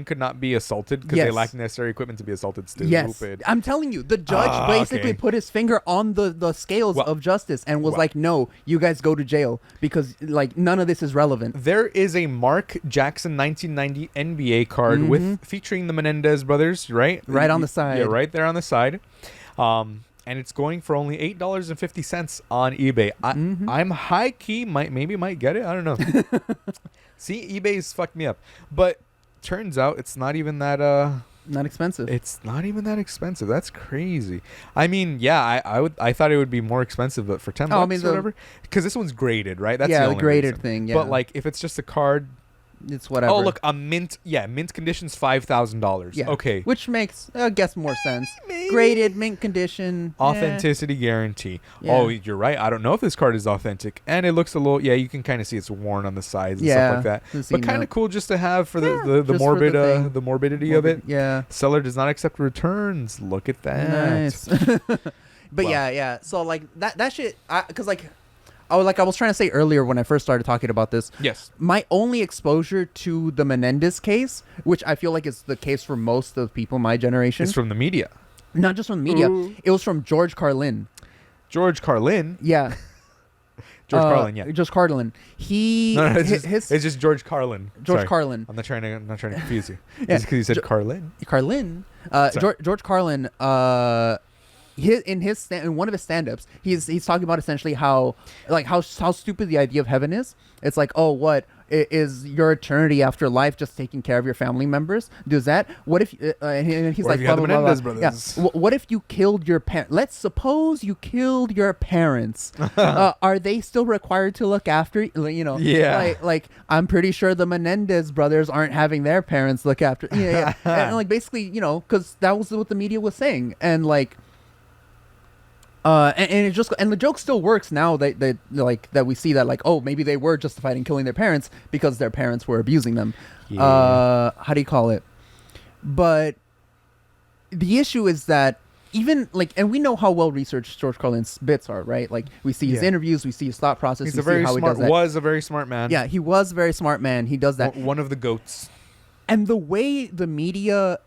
could not be assaulted because they Yes. lacked necessary equipment to be assaulted. Yes, Stupid. I'm telling you, the judge basically okay. put his finger on the scales of justice and was like, no, you guys go to jail because like none of this is relevant. There is a Mark Jackson 1990 NBA card with featuring the Menendez brothers, right? Right on the side. Yeah, right there on the side. And it's going for only $8.50 on eBay. I'm high key might get it. I don't know. See, eBay's fucked me up. But turns out it's not even that Not expensive. It's not even that expensive. That's crazy. I mean, yeah, I thought it would be more expensive, but for $10 or whatever, because this one's graded, right? That's the only graded reason. thing. Yeah, But like, if it's just a card, it's whatever. oh look, a mint condition's $5,000. Yeah. Okay, Which makes, I guess, more sense. maybe. Graded, mint condition. Authenticity guarantee. Yeah. Oh, you're right. I don't know if this card is authentic, and it looks a little. Yeah, you can kind of see it's worn on the sides and stuff like that. But kind of cool just to have for the just morbid for the thing. the morbidity of it. Yeah. Seller does not accept returns. Look at that. Nice. But Well. yeah. So like that shit, because like I was trying to say earlier when I first started talking about this. Yes. My only exposure to the Menendez case, which I feel like is the case for most of people my generation, It's from the media. not just from the media. Ooh. It was from George Carlin. George Carlin. Yeah. George Carlin. Yeah. George Carlin. He No, it's his just George Carlin. George Sorry. Carlin. I'm not trying to confuse you. Yeah. Just because you said Carlin. Carlin. Sorry. George Carlin. In one of his stand-ups, he's talking about essentially how stupid the idea of heaven is. It's like, oh, what is your eternity after life just taking care of your family members? Does that? What if? And he's Or like, if you had blah, the blah, blah, Menendez blah. brothers. Yeah. What if you killed your parents? Let's suppose you killed your parents. Are they still required to look after? You know? Yeah. Like I'm pretty sure the Menendez brothers aren't having their parents look after. Yeah. And like basically, you know, because that was what the media was saying, and like. And it just the joke still works now that we see that like, oh, maybe they were justified in killing their parents because their parents were abusing them. Yeah. How do you call it? But the issue is that even like, and we know how well researched George Carlin's bits are, right? Like we see his interviews, we see his thought process. He's we a very see how smart. He does that. Was a very smart man. Yeah, he was a very smart man. He does that. One of the goats. And the way the media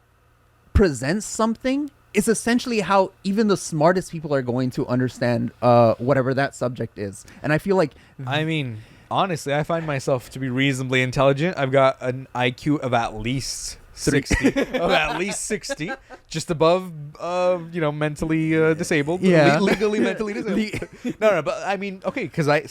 presents something is essentially how even the smartest people are going to understand whatever that subject is. And I feel like... I mean, honestly, I find myself to be reasonably intelligent. I've got an IQ of at least 60. Of at least 60. Just above, mentally disabled. Yeah. Legally mentally disabled. No, but I mean, okay, because I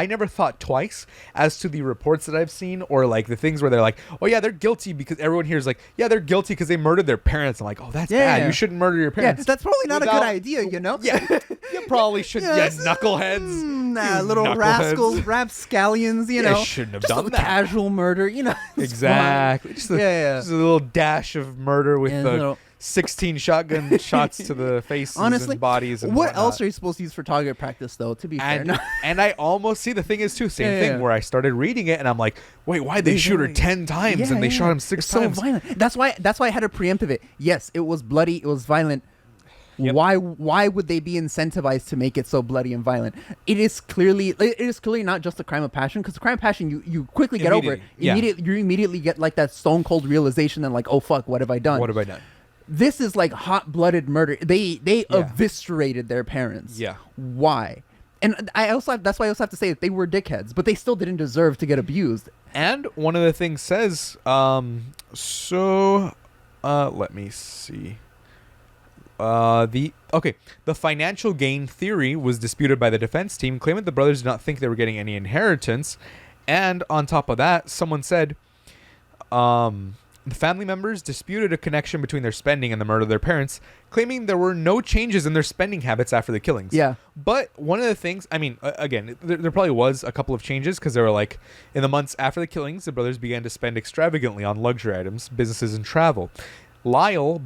never thought twice as to the reports that I've seen or like the things where they're like, oh yeah, they're guilty because everyone here is like, yeah, they're guilty because they murdered their parents. I'm like, oh, that's bad. You shouldn't murder your parents. Yeah, that's probably not a good idea, you know? Yeah, you probably should. Yeah, knuckleheads. Little knuckleheads. rascals, rapscallions, you know. Shouldn't have just done a that. Casual murder, you know. Exactly. Just a little dash of murder with the 16 shotgun shots to the faces honestly, and bodies. And what whatnot. else are you supposed to use for target practice, though? To be fair, and I almost see the thing is too same thing where I started reading it and I'm like, wait, why'd they shoot her 10 times and they shot him 6 times? So violent. That's why I had to preemptive it. Yes, it was bloody. It was violent. Yep. Why would they be incentivized to make it so bloody and violent? It is clearly not just a crime of passion, because the crime of passion you quickly get over it. You immediately get like that stone cold realization and like, oh fuck, what have I done? What have I done? This is like hot blooded murder. They eviscerated their parents. Yeah. Why? And that's why I also have to say that they were dickheads, but they still didn't deserve to get abused. And one of the things says, let me see. The financial gain theory was disputed by the defense team, claiming the brothers did not think they were getting any inheritance. And on top of that, someone said the family members disputed a connection between their spending and the murder of their parents, claiming there were no changes in their spending habits after the killings. Yeah. But one of the things, I mean, again, there probably was a couple of changes, because they were like, in the months after the killings, the brothers began to spend extravagantly on luxury items, businesses, and travel. Lyle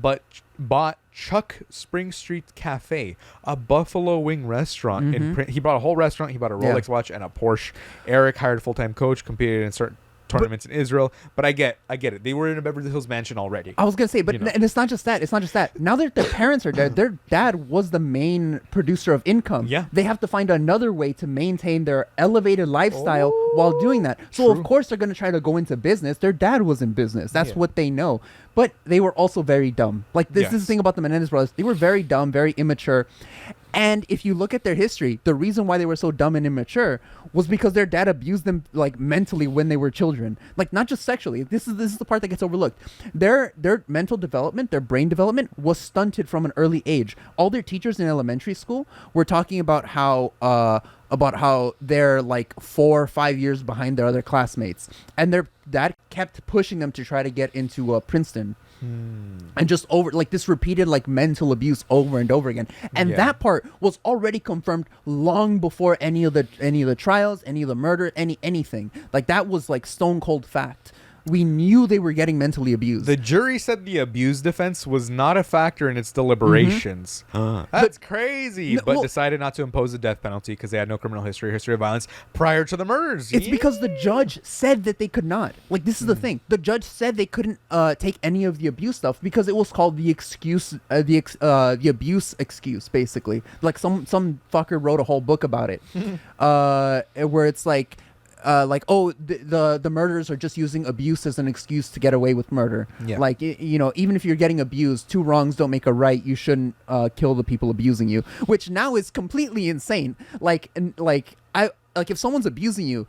bought Chuck Spring Street Cafe, a buffalo wing restaurant. He bought a whole restaurant. He bought a Rolex watch and a Porsche. Eric hired a full-time coach, competed in certain tournaments in Israel. But I get it. They were in a Beverly Hills mansion already. I was gonna say, but and it's not just that. Now that their parents are dead, their dad was the main producer of income. Yeah, they have to find another way to maintain their elevated lifestyle while doing that. So of course they're gonna try to go into business. Their dad was in business. That's what they know. But they were also very dumb. Like this is the thing about the Menendez brothers. They were very dumb, very immature. And if you look at their history, the reason why they were so dumb and immature was because their dad abused them like mentally when they were children. Like not just sexually. This is the part that gets overlooked. Their mental development, their brain development was stunted from an early age. All their teachers in elementary school were talking about how they're like 4 or 5 years behind their other classmates. And their dad kept pushing them to try to get into Princeton. And just this repeated mental abuse over and over again. And that part was already confirmed long before any of the trials, any of the murder, anything. That was stone cold fact. We knew they were getting mentally abused. The jury said the abuse defense was not a factor in its deliberations. That's crazy. But decided not to impose the death penalty because they had no criminal history of violence prior to the murders. It's because the judge said that they could not. This is the thing. The judge said they couldn't take any of the abuse stuff because it was called the excuse, the abuse excuse, basically. Some fucker wrote a whole book about it, where it's the murderers are just using abuse as an excuse to get away with murder. Yeah. Even if you're getting abused, two wrongs don't make a right. You shouldn't kill the people abusing you, which now is completely insane. If someone's abusing you,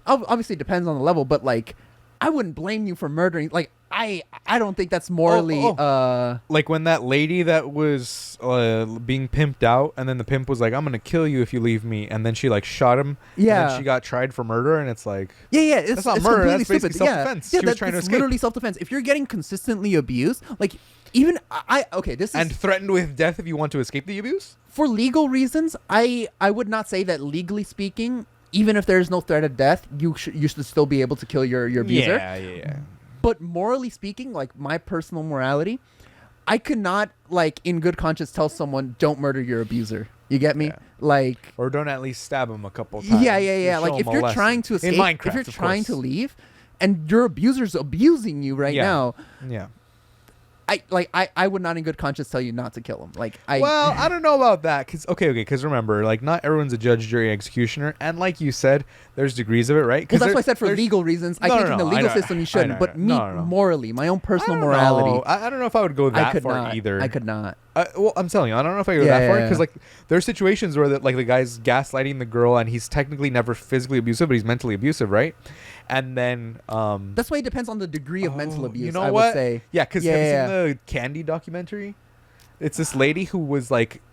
obviously it depends on the level, but I wouldn't blame you for murdering. I don't think that's morally. When that lady that was being pimped out, and then the pimp was like, "I'm gonna kill you if you leave me," and then she shot him. Yeah. And then she got tried for murder, and it's it's not murder. That's basically self-defense. Yeah, she was trying to escape. Literally self-defense. If you're getting consistently abused, even this is and threatened with death if you want to escape the abuse. For legal reasons, I would not say that legally speaking. Even if there's no threat of death, you should still be able to kill your abuser. Yeah. But morally speaking, my personal morality, I could not, in good conscience tell someone, don't murder your abuser. You get me? Yeah. Or don't at least stab him a couple times. Yeah. If you're trying to escape, if you're trying to leave, and your abuser's abusing you now. Yeah. I would not in good conscience tell you not to kill him. I don't know about that. Because remember, not everyone's a judge, jury, executioner. And like you said, there's degrees of it, right? Well, that's why I said for legal reasons. I think in the legal system you shouldn't. But morally, my own personal morality. I don't know if I would go that far either. I could not. Well, I'm telling you, I don't know if I go that far. Because there are situations where the guy's gaslighting the girl and he's technically never physically abusive, but he's mentally abusive, right? And then that's why it depends on the degree of mental abuse. You know I what? would say. Yeah, because have you seen the Candy documentary? It's this lady who was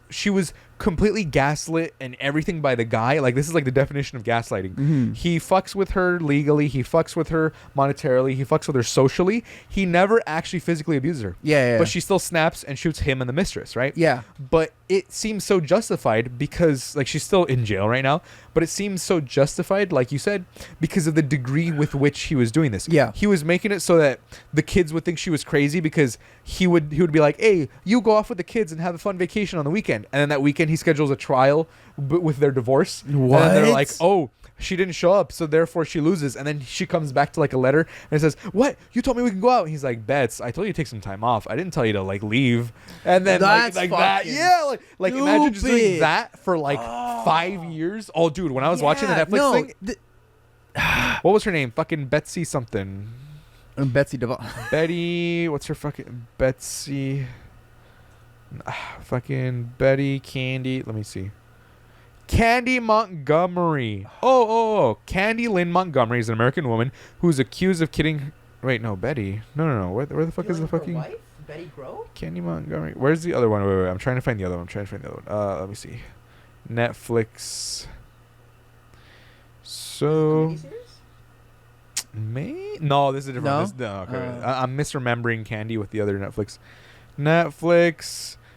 she was completely gaslit and everything by the guy. This is the definition of gaslighting. Mm-hmm. He fucks with her legally. He fucks with her monetarily. He fucks with her socially. He never actually physically abuses her. Yeah. But she still snaps and shoots him and the mistress, right? Yeah. But it seems so justified because she's still in jail right now. But it seems so justified, like you said, because of the degree with which he was doing this. Yeah. He was making it so that the kids would think she was crazy because he would be like, "Hey, you go off with the kids and have a fun vacation on the weekend." And then that weekend he schedules a trial with their divorce. What? And then they're like, "Oh, she didn't show up, so therefore she loses." And then she comes back to a letter and it says, "What? You told me we can go out." And he's like, "Bets, I told you to take some time off. I didn't tell you to leave." And then that. Yeah, imagine just doing that for 5 years. Oh, dude, when I was watching the Netflix thing, what was her name? Fucking Betsy something. Betsy DeVos. Betty, what's her fucking Betsy? Fucking Betty Candy. Let me see. Candy Montgomery. Oh. Candy Lynn Montgomery is an American woman who's accused of kidding. Wait, no, Betty. No. Where the fuck is the fucking wife? Betty Grove? Candy Montgomery. Where's the other one? Wait. I'm trying to find the other one. Let me see. Netflix. So. No, this is a different. No? Okay. I'm misremembering Candy with the other Netflix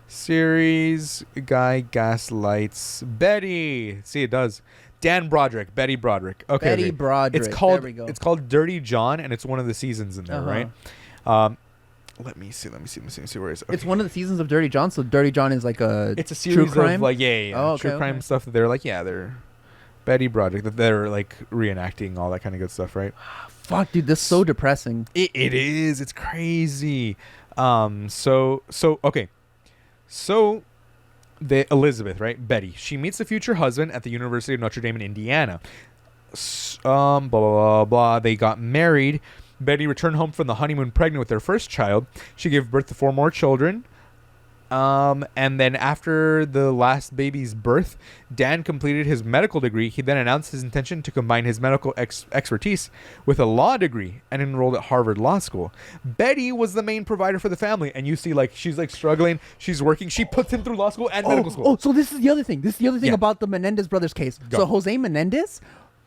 series. Guy gaslights Betty. See, it does. Betty Broderick. Okay. Betty Broderick. It's called Dirty John, and it's one of the seasons in there, right? Let me see. Where is it? Okay. It's one of the seasons of Dirty John. So Dirty John is it's a series true crime? of true crime stuff that they're Betty Broderick, that they're reenacting all that kind of good stuff, right? Fuck, dude, this is so depressing. It is. It's crazy. So the Elizabeth, right? Betty. She meets the future husband at the University of Notre Dame in Indiana. Blah blah blah. They got married. Betty returned home from the honeymoon pregnant with their first child. She gave birth to 4 more children. And then after the last baby's birth, Dan completed his medical degree. He then announced his intention to combine his medical expertise with a law degree and enrolled at Harvard Law School. Betty was the main provider for the family. And you see, she's struggling. She's working. She puts him through law school and medical school. Oh, so this is the other thing. About the Menendez Brothers case. Go. So Jose Menendez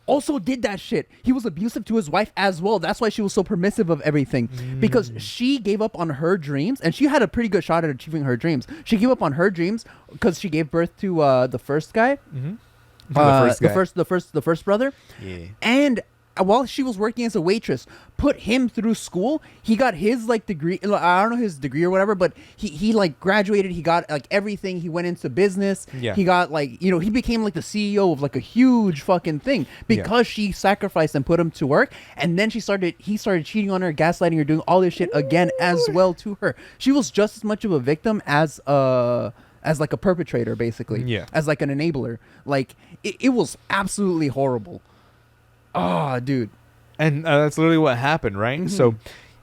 also did that shit. He was abusive to his wife as well. That's why she was so permissive of everything, because she gave up on her dreams, and she had a pretty good shot at achieving her dreams. She gave up on her dreams because she gave birth to the first guy, the first brother, and while she was working as a waitress, put him through school. He got his like degree. I don't know his degree or whatever, but he like graduated. He got like everything. He went into business. Yeah. He got like, you know, he became like the CEO of like a huge fucking thing because she sacrificed and put him to work. And then he started cheating on her, gaslighting her, doing all this shit again as well to her. She was just as much of a victim as like a perpetrator, basically. Yeah. As like an enabler. Like it was absolutely horrible. Oh, dude. And that's literally what happened, right? So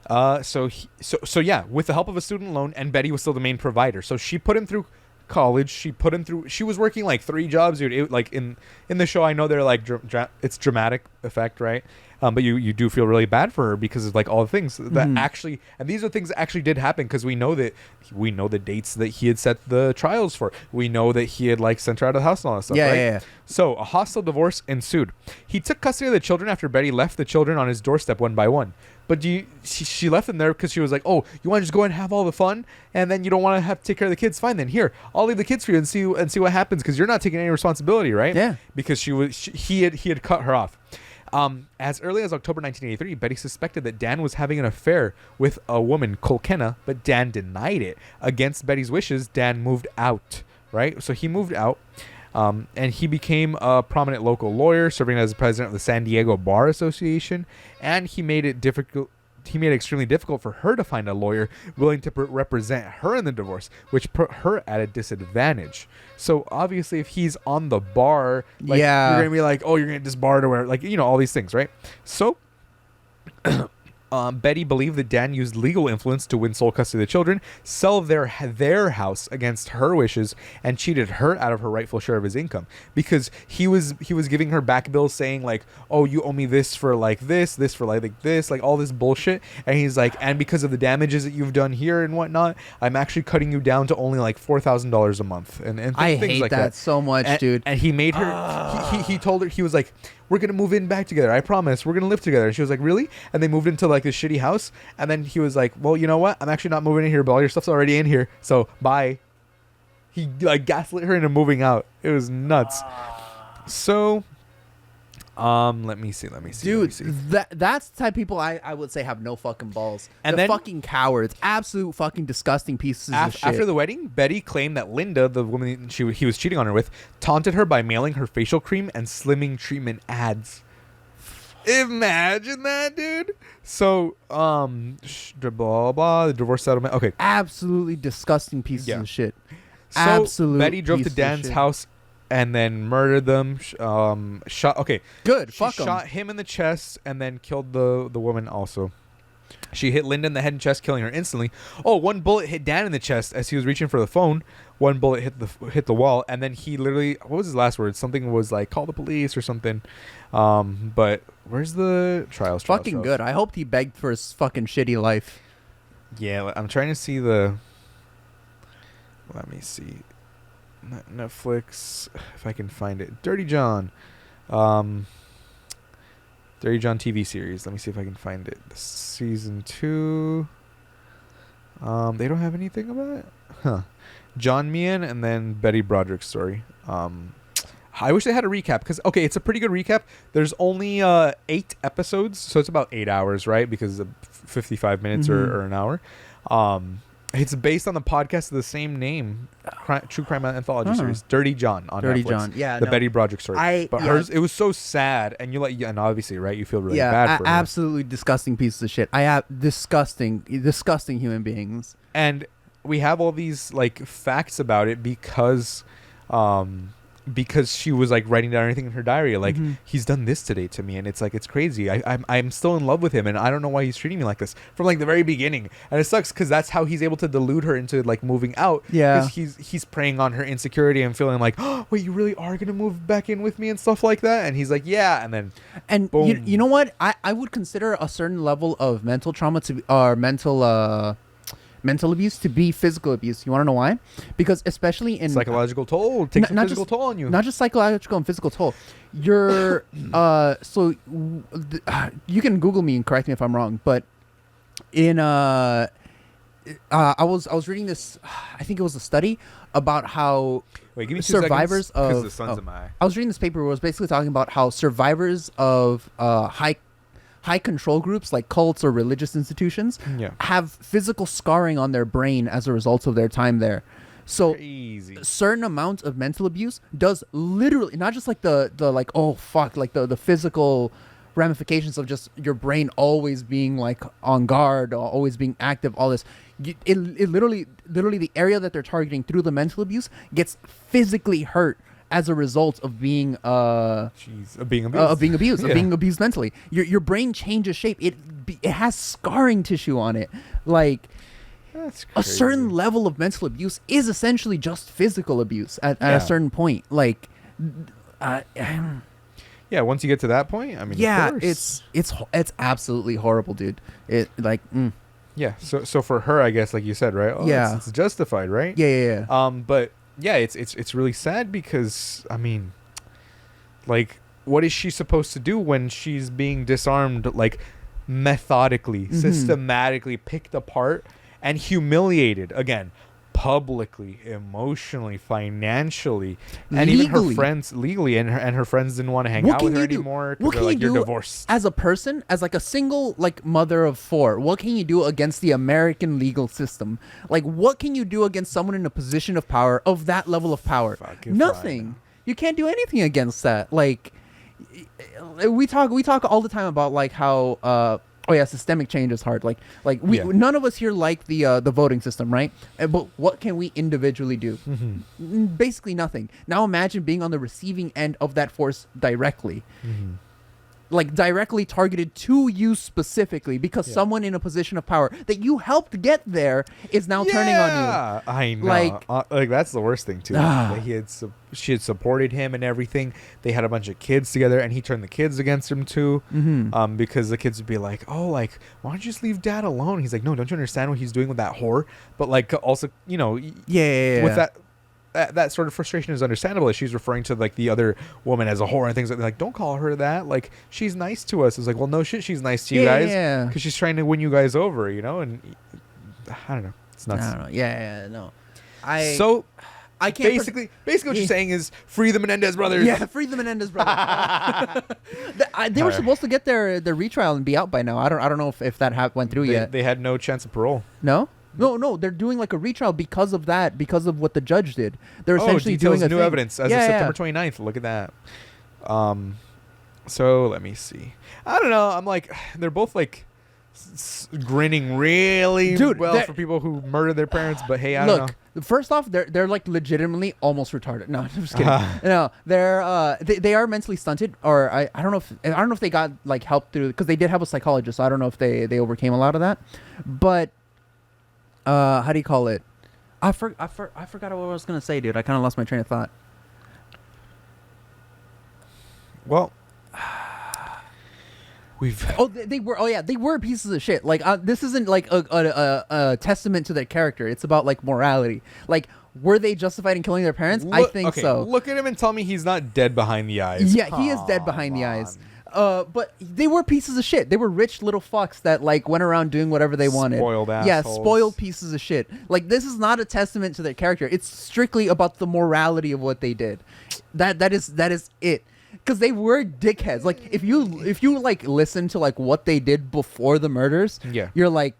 yeah, with the help of a student loan, and Betty was still the main provider. So she put him through college. She was working like 3 jobs, dude. Like in the show, I know they're like it's dramatic effect, right? But you do feel really bad for her because of like all the things that actually, and these are things that actually did happen, because we know the dates that he had set the trials for. We know that he had like sent her out of the house and all that stuff. Yeah, right? yeah. So a hostile divorce ensued. He took custody of the children after Betty left the children on his doorstep one by one. But she left them there because she was like, oh, you want to just go and have all the fun, and then you don't want to have to take care of the kids? Fine, then here, I'll leave the kids for you and see what happens, because you're not taking any responsibility, right? Yeah. Because he had cut her off. As early as October 1983, Betty suspected that Dan was having an affair with a woman, Colkenna, but Dan denied it. Against Betty's wishes, Dan moved out, right? So he moved out, and he became a prominent local lawyer, serving as the president of the San Diego Bar Association, and he made it extremely difficult for her to find a lawyer willing to represent her in the divorce, which put her at a disadvantage. So obviously, if he's on the bar, like, you're gonna be like, oh, you're gonna get disbarred or whatever, like, you know, all these things, right? So Betty believed that Dan used legal influence to win sole custody of the children, sell their house against her wishes, and cheated her out of her rightful share of his income, because he was giving her back bills saying like, oh, you owe me this for like this for like this, like all this bullshit. And he's like, and because of the damages that you've done here and whatnot, I'm actually cutting you down to only like $4,000 a month. And I things hate like that so much, dude. And he made her, he told her, he was like, we're going to move in back together. I promise. We're going to live together. And she was like, really? And they moved into like this shitty house. And then he was like, well, you know what? I'm actually not moving in here, but all your stuff's already in here. So bye. He like gaslit her into moving out. It was nuts. So, let me see. Dude, that's the type of people I would say have no fucking balls. And they're then fucking cowards. Absolute fucking disgusting pieces of shit. After the wedding, Betty claimed that Linda, the woman he was cheating on her with, taunted her by mailing her facial cream and slimming treatment ads. Imagine that, dude. So, blah blah, the divorce settlement. Okay, absolutely disgusting pieces of shit. So absolute. Betty drove to Dan's house and then murdered them. Shot. Okay, good. She shot him in the chest and then killed the woman also. She hit Linda in the head and chest, killing her instantly. Oh, one bullet hit Dan in the chest as he was reaching for the phone. One bullet hit the wall, and then he literally, what was his last words? Something was like, call the police or something. But where's the trials? Fucking good. I hoped he begged for his fucking shitty life. Yeah, I'm trying to see the. Let me see. Netflix, if I can find it. Dirty John. Dirty John TV series. Let me see if I can find it. Season 2. They don't have anything about it? Huh. John Meehan and then Betty Broderick story. I wish they had a recap, because, okay, it's a pretty good recap. There's only 8 episodes, so it's about 8 hours, right? Because of 55 minutes or an hour. It's based on the podcast of the same name, true crime anthology series, Dirty John on Dirty Netflix. John, yeah, the Betty Broderick story. But hers, it was so sad, and and obviously, right, you feel really bad for her. Absolutely disgusting pieces of shit. I have disgusting human beings. And we have all these like facts about it because she was like writing down everything in her diary, like he's done this today to me, and it's like, it's crazy. I'm still in love with him, and I don't know why he's treating me like this from like the very beginning. And it sucks because that's how he's able to delude her into like moving out. Yeah, because he's preying on her insecurity and feeling like, oh wait, you really are gonna move back in with me and stuff like that. And he's like, yeah, and then boom. You know what? I would consider a certain level of mental trauma to be, or mental mental abuse to be physical abuse. You want to know why? Because especially in Psychological toll takes a not physical toll on you. not just psychological and physical toll. You're you can Google me and correct me if I'm wrong, but in I was reading this. I think it was a study about how Wait, give me 2 survivors seconds, 'cause of the sun's in my eye. I was reading this paper where it was basically talking about how survivors of high control groups like cults or religious institutions Yeah. have physical scarring on their brain as a result of their time there. So Crazy. a certain amount of mental abuse does literally not just like the like, oh fuck, like the physical ramifications of just your brain always being like on guard or always being active, all this. It literally the area that they're targeting through the mental abuse gets physically hurt as a result of being Jeez, of being abused. of being abused, Yeah. of being abused mentally. Your brain changes shape. It has scarring tissue on it. Like That's a crazy. certain level of mental abuse is essentially just physical abuse at Yeah. a certain point. Like, Yeah, once you get to that point, I mean, yeah, of course. it's absolutely horrible, dude. It like, Yeah, so for her, I guess, like you said, right? Oh, Yeah. it's justified, right? yeah. But yeah, it's really sad because I mean, like, what is she supposed to do when she's being disarmed, like, methodically, systematically picked apart and humiliated again, publicly, emotionally, financially, and even her Legally. friends legally, and her friends didn't want to hang What out with can her you do? anymore What because they're can like, you you're do divorced. as a person, as like a single like mother of 4? What can you do against the American legal system? Like, what can you do against someone in a position of power, of that level of power? Fuck if I Nothing. know. You can't do anything against that. Like, we talk all the time about like how oh yeah, systemic change is hard. Like we Yeah. none of us here like the voting system, right? But what can we individually do? Basically nothing. Now imagine being on the receiving end of that force directly. Like directly targeted to you specifically because Yeah. someone in a position of power that you helped get there is now turning on Yeah, I know. Like- Like that's the worst thing too. Ah. That she had supported him and everything. They had a bunch of kids together, and he turned the kids against him too. Because the kids would be like, "Oh, like why don't you just leave Dad alone?" He's like, "No, don't you understand what he's doing with that whore?" But like also, you know, you. Yeah. with that sort of frustration is understandable. As she's referring to like the other woman as a whore and things like that. Like, don't call her that. Like, she's nice to us. It's like, well, no shit, she's nice to you guys Yeah. because she's trying to win you guys over, you know. And I don't know, it's nuts. I don't know. Yeah, no. So I can't basically what you're saying is free the Menendez brothers. Yeah, free the Menendez brothers. They were Alright. supposed to get their retrial and be out by now. I don't know if that went through yet. They had no chance of parole. No, they're doing like a retrial because of that, because of what the judge did. They're essentially details, doing a new thing. evidence as of September 29th. Look at that. So let me see. I don't know. I'm like, they're both like grinning really Dude, well they're- for people who murdered their parents. But hey, I don't know. Look, first off, they're like legitimately almost retarded. No, I'm just kidding. No, they're they are mentally stunted, or I don't know if they got like help through, because they did have a psychologist. So I don't know if they overcame a lot of that. But how do you call it? I forgot what I was gonna say, dude. I kind of lost my train of thought. Well, we've They were pieces of shit. Like this isn't like a testament to their character. It's about like morality. Like, were they justified in killing their parents? I think okay, so. Look at him and tell me he's not dead behind the eyes. Yeah, he is dead behind the Come eyes. on. But they were pieces of shit. They were rich little fucks that like went around doing whatever they wanted. Spoiled Yeah, assholes. spoiled pieces of shit. Like, this is not a testament to their character. It's strictly about the morality of what they did. That is it. Because they were dickheads. Like, if you like listen to like what they did before the murders, Yeah. you're like,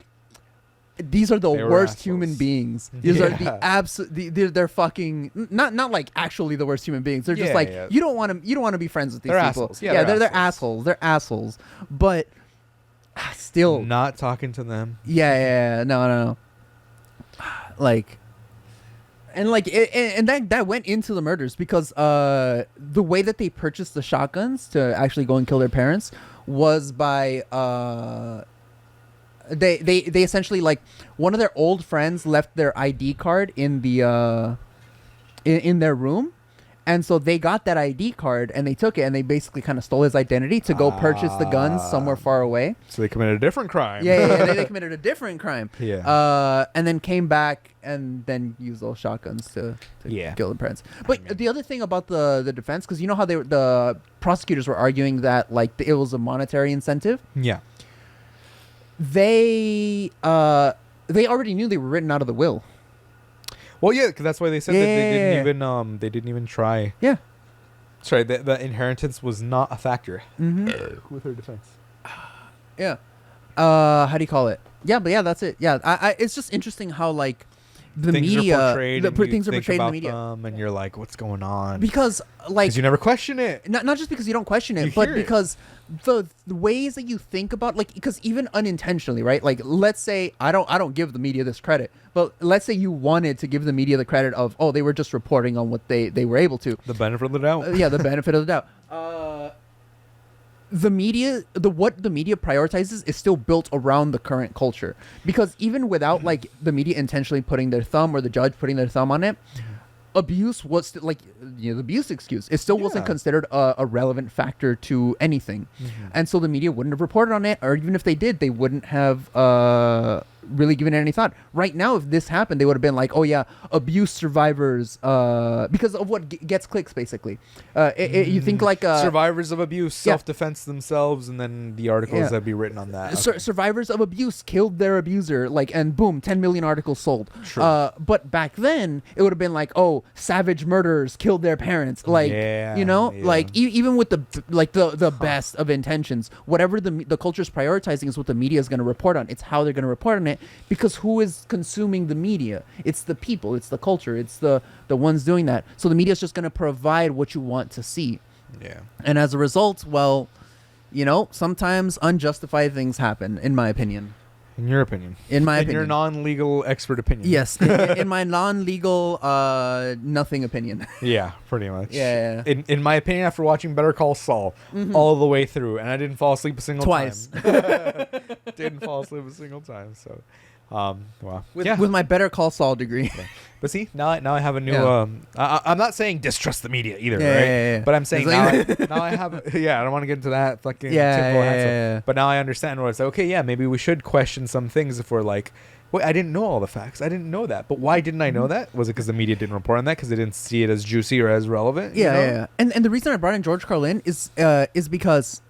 these are the They were worst assholes. human beings. These are the Yeah. absolute. They're fucking not like actually the worst human beings. They're just Yeah, like, yeah. you don't want to be friends with these They're people. assholes. Yeah, they're they're assholes. They're assholes. But still, Not talking to them. yeah, no. Like, and like, and that went into the murders because the way that they purchased the shotguns to actually go and kill their parents was by they essentially, like, one of their old friends left their ID card in the in their room, And so they got that ID card and they took it and they basically kind of stole his identity to go purchase the guns somewhere far away. So they committed a different crime. Yeah. They committed a different crime. Yeah. And then came back and then used those shotguns to kill the parents. But the other thing about the defense, because you know how the prosecutors were arguing that like it was a monetary incentive. Yeah. They already knew they were written out of the will. Well, yeah, because that's why they said that they didn't even try. Yeah. Sorry, the inheritance was not a factor with her defense. Yeah. How do you call it? Yeah, but yeah, that's it. Yeah, I it's just interesting how like the things media, are portrayed things are portrayed in the media, and you're like, what's going on? Because like you never question it. Not just because you don't question it, but because the ways that you think about, like, because even unintentionally, right? Like, let's say I don't give the media this credit, but let's say you wanted to give the media the credit of, oh, they were just reporting on what they were able to. The benefit of the doubt. Yeah, the benefit of the doubt. The media, what the media prioritizes is still built around the current culture, because even without like the media intentionally putting their thumb or the judge putting their thumb on it, abuse was like, the abuse excuse, it still wasn't considered a relevant factor to anything, and so the media wouldn't have reported on it, or even if they did, they wouldn't have really given it any thought. Right now, if this happened, they would have been like, oh yeah, abuse survivors, because of what gets clicks, basically. You think like survivors of abuse self-defense themselves, and then the articles that'd be written on that. Survivors of abuse killed their abuser, like, and boom, 10 million articles sold. But back then, it would have been like, oh, savage murderers killed their parents, like, like even with the best of intentions, whatever the culture's prioritizing is what the media is going to report on. It's how they're going to report on it, because who is consuming the media? It's the people, it's the culture, it's the ones doing that. So the media is just going to provide what you want to see. Yeah. And as a result, well, sometimes unjustified things happen, in my opinion. In your opinion. In my opinion. Your non-legal expert opinion. Yes. in my non-legal nothing opinion. Yeah, pretty much. Yeah. In my opinion, after watching Better Call Saul all the way through, and I didn't fall asleep a single time. Didn't fall asleep a single time. So, wow. With my Better Call Saul degree. Yeah. But see, now I have a new. I'm not saying distrust the media either, right? Yeah. But I'm saying now I have. I don't want to get into that fucking typical answer. But now I understand where it's like, okay, yeah, maybe we should question some things if we're like, wait, I didn't know all the facts. I didn't know that. But why didn't I know that? Was it because the media didn't report on that? Because they didn't see it as juicy or as relevant? Yeah. And the reason I brought in George Carlin is because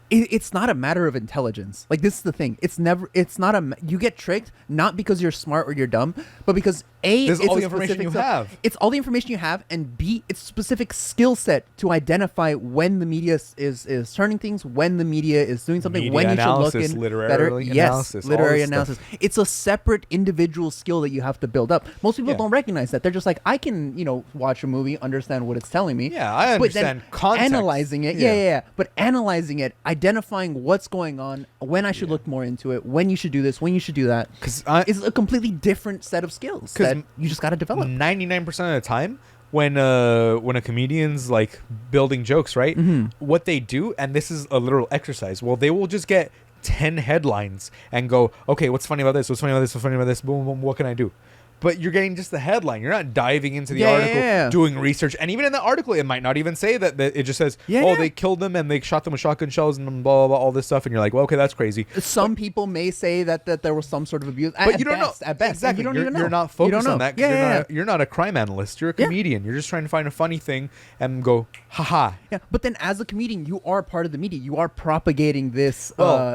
it's not a matter of intelligence. Like, this is the thing. You get tricked not because you're smart or you're dumb, but because it's all the information you have. It's all the information you have, and B, it's specific skill set to identify when the media is turning things, when the media is doing something, Media when analysis, you should look in literary better. analysis, Yes, literary all this analysis. It's a separate individual skill that you have to build up. Most people don't recognize that. They're just like, I can, watch a movie, understand what it's telling me. Yeah, I understand context. Analyzing it, but analyzing it, identifying what's going on, when I should look more into it, when you should do this, when you should do that, is a completely different set of skills that you just got to develop. 99% of the time, when a comedian's like building jokes, right? What they do, and this is a literal exercise, well, they will just get 10 headlines and go, okay, what's funny about this? What's funny about this? What's funny about this? Boom, boom, what can I do? But you're getting just the headline. You're not diving into the article, doing research. And even in the article, it might not even say that. It just says, they killed them and they shot them with shotgun shells and blah, blah, blah, all this stuff. And you're like, well, okay, that's crazy. Some people may say that there was some sort of abuse. But you don't know. At best. Exactly. You don't even know. You're not focused on that because Yeah. You're not a crime analyst. You're a comedian. You're just trying to find a funny thing and go, haha. Yeah, but then as a comedian, you are part of the media. You are propagating this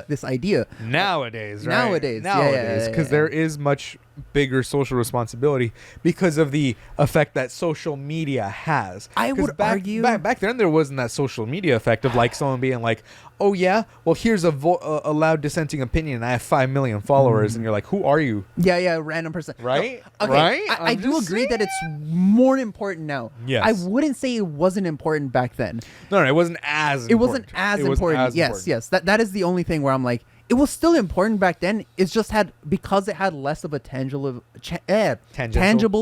this idea. Nowadays, right? Nowadays. Because there is much bigger social responsibility because of the effect that social media has. I would argue back then there wasn't that social media effect of like someone being like, oh yeah, well here's a loud dissenting opinion and I have 5 million followers and you're like, who are you? Yeah, random person. Right? No, okay, right? I do agree that it's more important now. Yes. I wouldn't say it wasn't important back then. No, it wasn't as important. It wasn't as important. Yes. That is the only thing where I'm like, it was still important back then. It's just because it had less of a tangible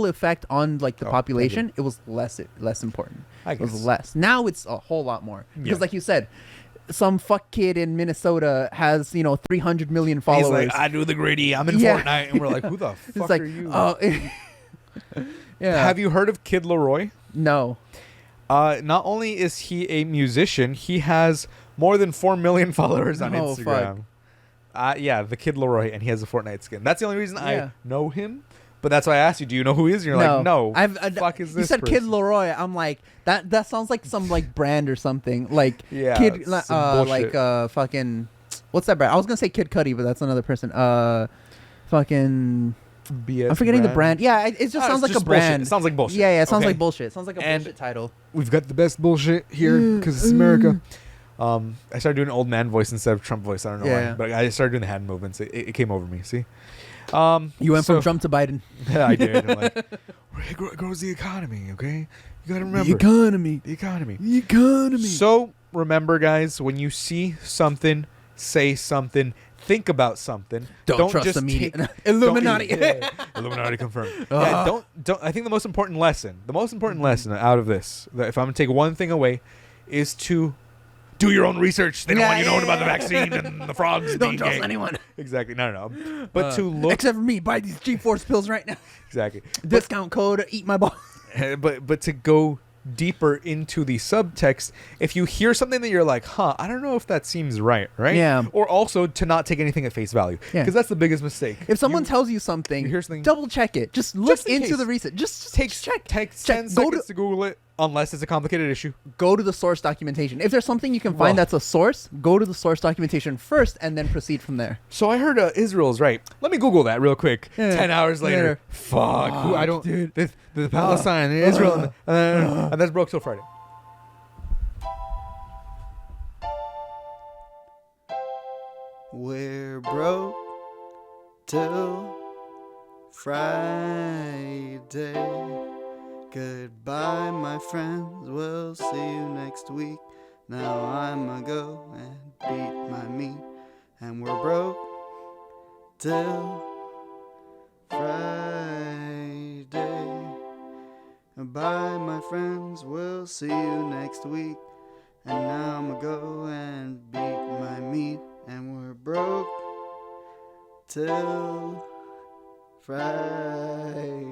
effect on like the population. It was less important. It was less. Now it's a whole lot more because, like you said, some fuck kid in Minnesota has 300 million followers. He's like, I do the gritty. I'm in Fortnite, and we're like, who the fuck are you? Oh, yeah. Have you heard of Kid Leroy? No. Not only is he a musician, he has more than 4 million followers on Oh, Instagram. Yeah, the Kid Leroy, and he has a Fortnite skin. That's the only reason I know him. But that's why I asked you, do you know who he is? And you're like, no. Fuck is this? You said person? Kid Leroy. I'm like, that sounds like some like brand or something. Like Yeah, Kid, some like bullshit. fucking, what's that brand? I was gonna say Kid Cudi, but that's another person. Fucking. BS I'm forgetting the brand. brand. Yeah, it just sounds like a brand. Bullshit. It sounds like bullshit. Yeah, it sounds Okay? like bullshit. It sounds like a And bullshit title. We've got the best bullshit here because it's America. I started doing old man voice instead of Trump voice. I don't know why, but I started doing the hand movements. It came over me. See, you went from Trump to Biden. Yeah, I did. I'm like, it grows the economy. Okay, you gotta remember the economy. So remember, guys, when you see something, say something. Think about something. Don't trust just the media. take- Illuminati. Illuminati confirmed. Yeah, don't. I think the most important lesson out of this, that if I'm gonna take one thing away, is to do your own research. They don't want you knowing about the vaccine and the frogs. Don't being trust gay. anyone. Exactly. No. But to look Except for me, buy these G-Force pills right now. exactly. Discount code. Eat my ball. But to go deeper into the subtext, if you hear something that you're like, I don't know if that seems right? Yeah. Or also to not take anything at face value. Yeah. Because that's the biggest mistake. If someone tells you something, you hear something, double check it. Just look just in into case. the research. Just check. 10 seconds to Google it, unless it's a complicated issue. Go to the source documentation. If there's something you can find that's a source, go to the source documentation first and then proceed from there. So I heard Israel's right. Let me Google that real quick. Yeah. 10 hours later. Fuck. I don't. Dude. The Palestine, Israel, and that's broke till Friday. We're broke till Friday. Goodbye, my friends. We'll see you next week. Now I'ma go and beat my meat. And we're broke till Friday. Goodbye, my friends. We'll see you next week. And now I'ma go and beat my meat. And we're broke till Friday.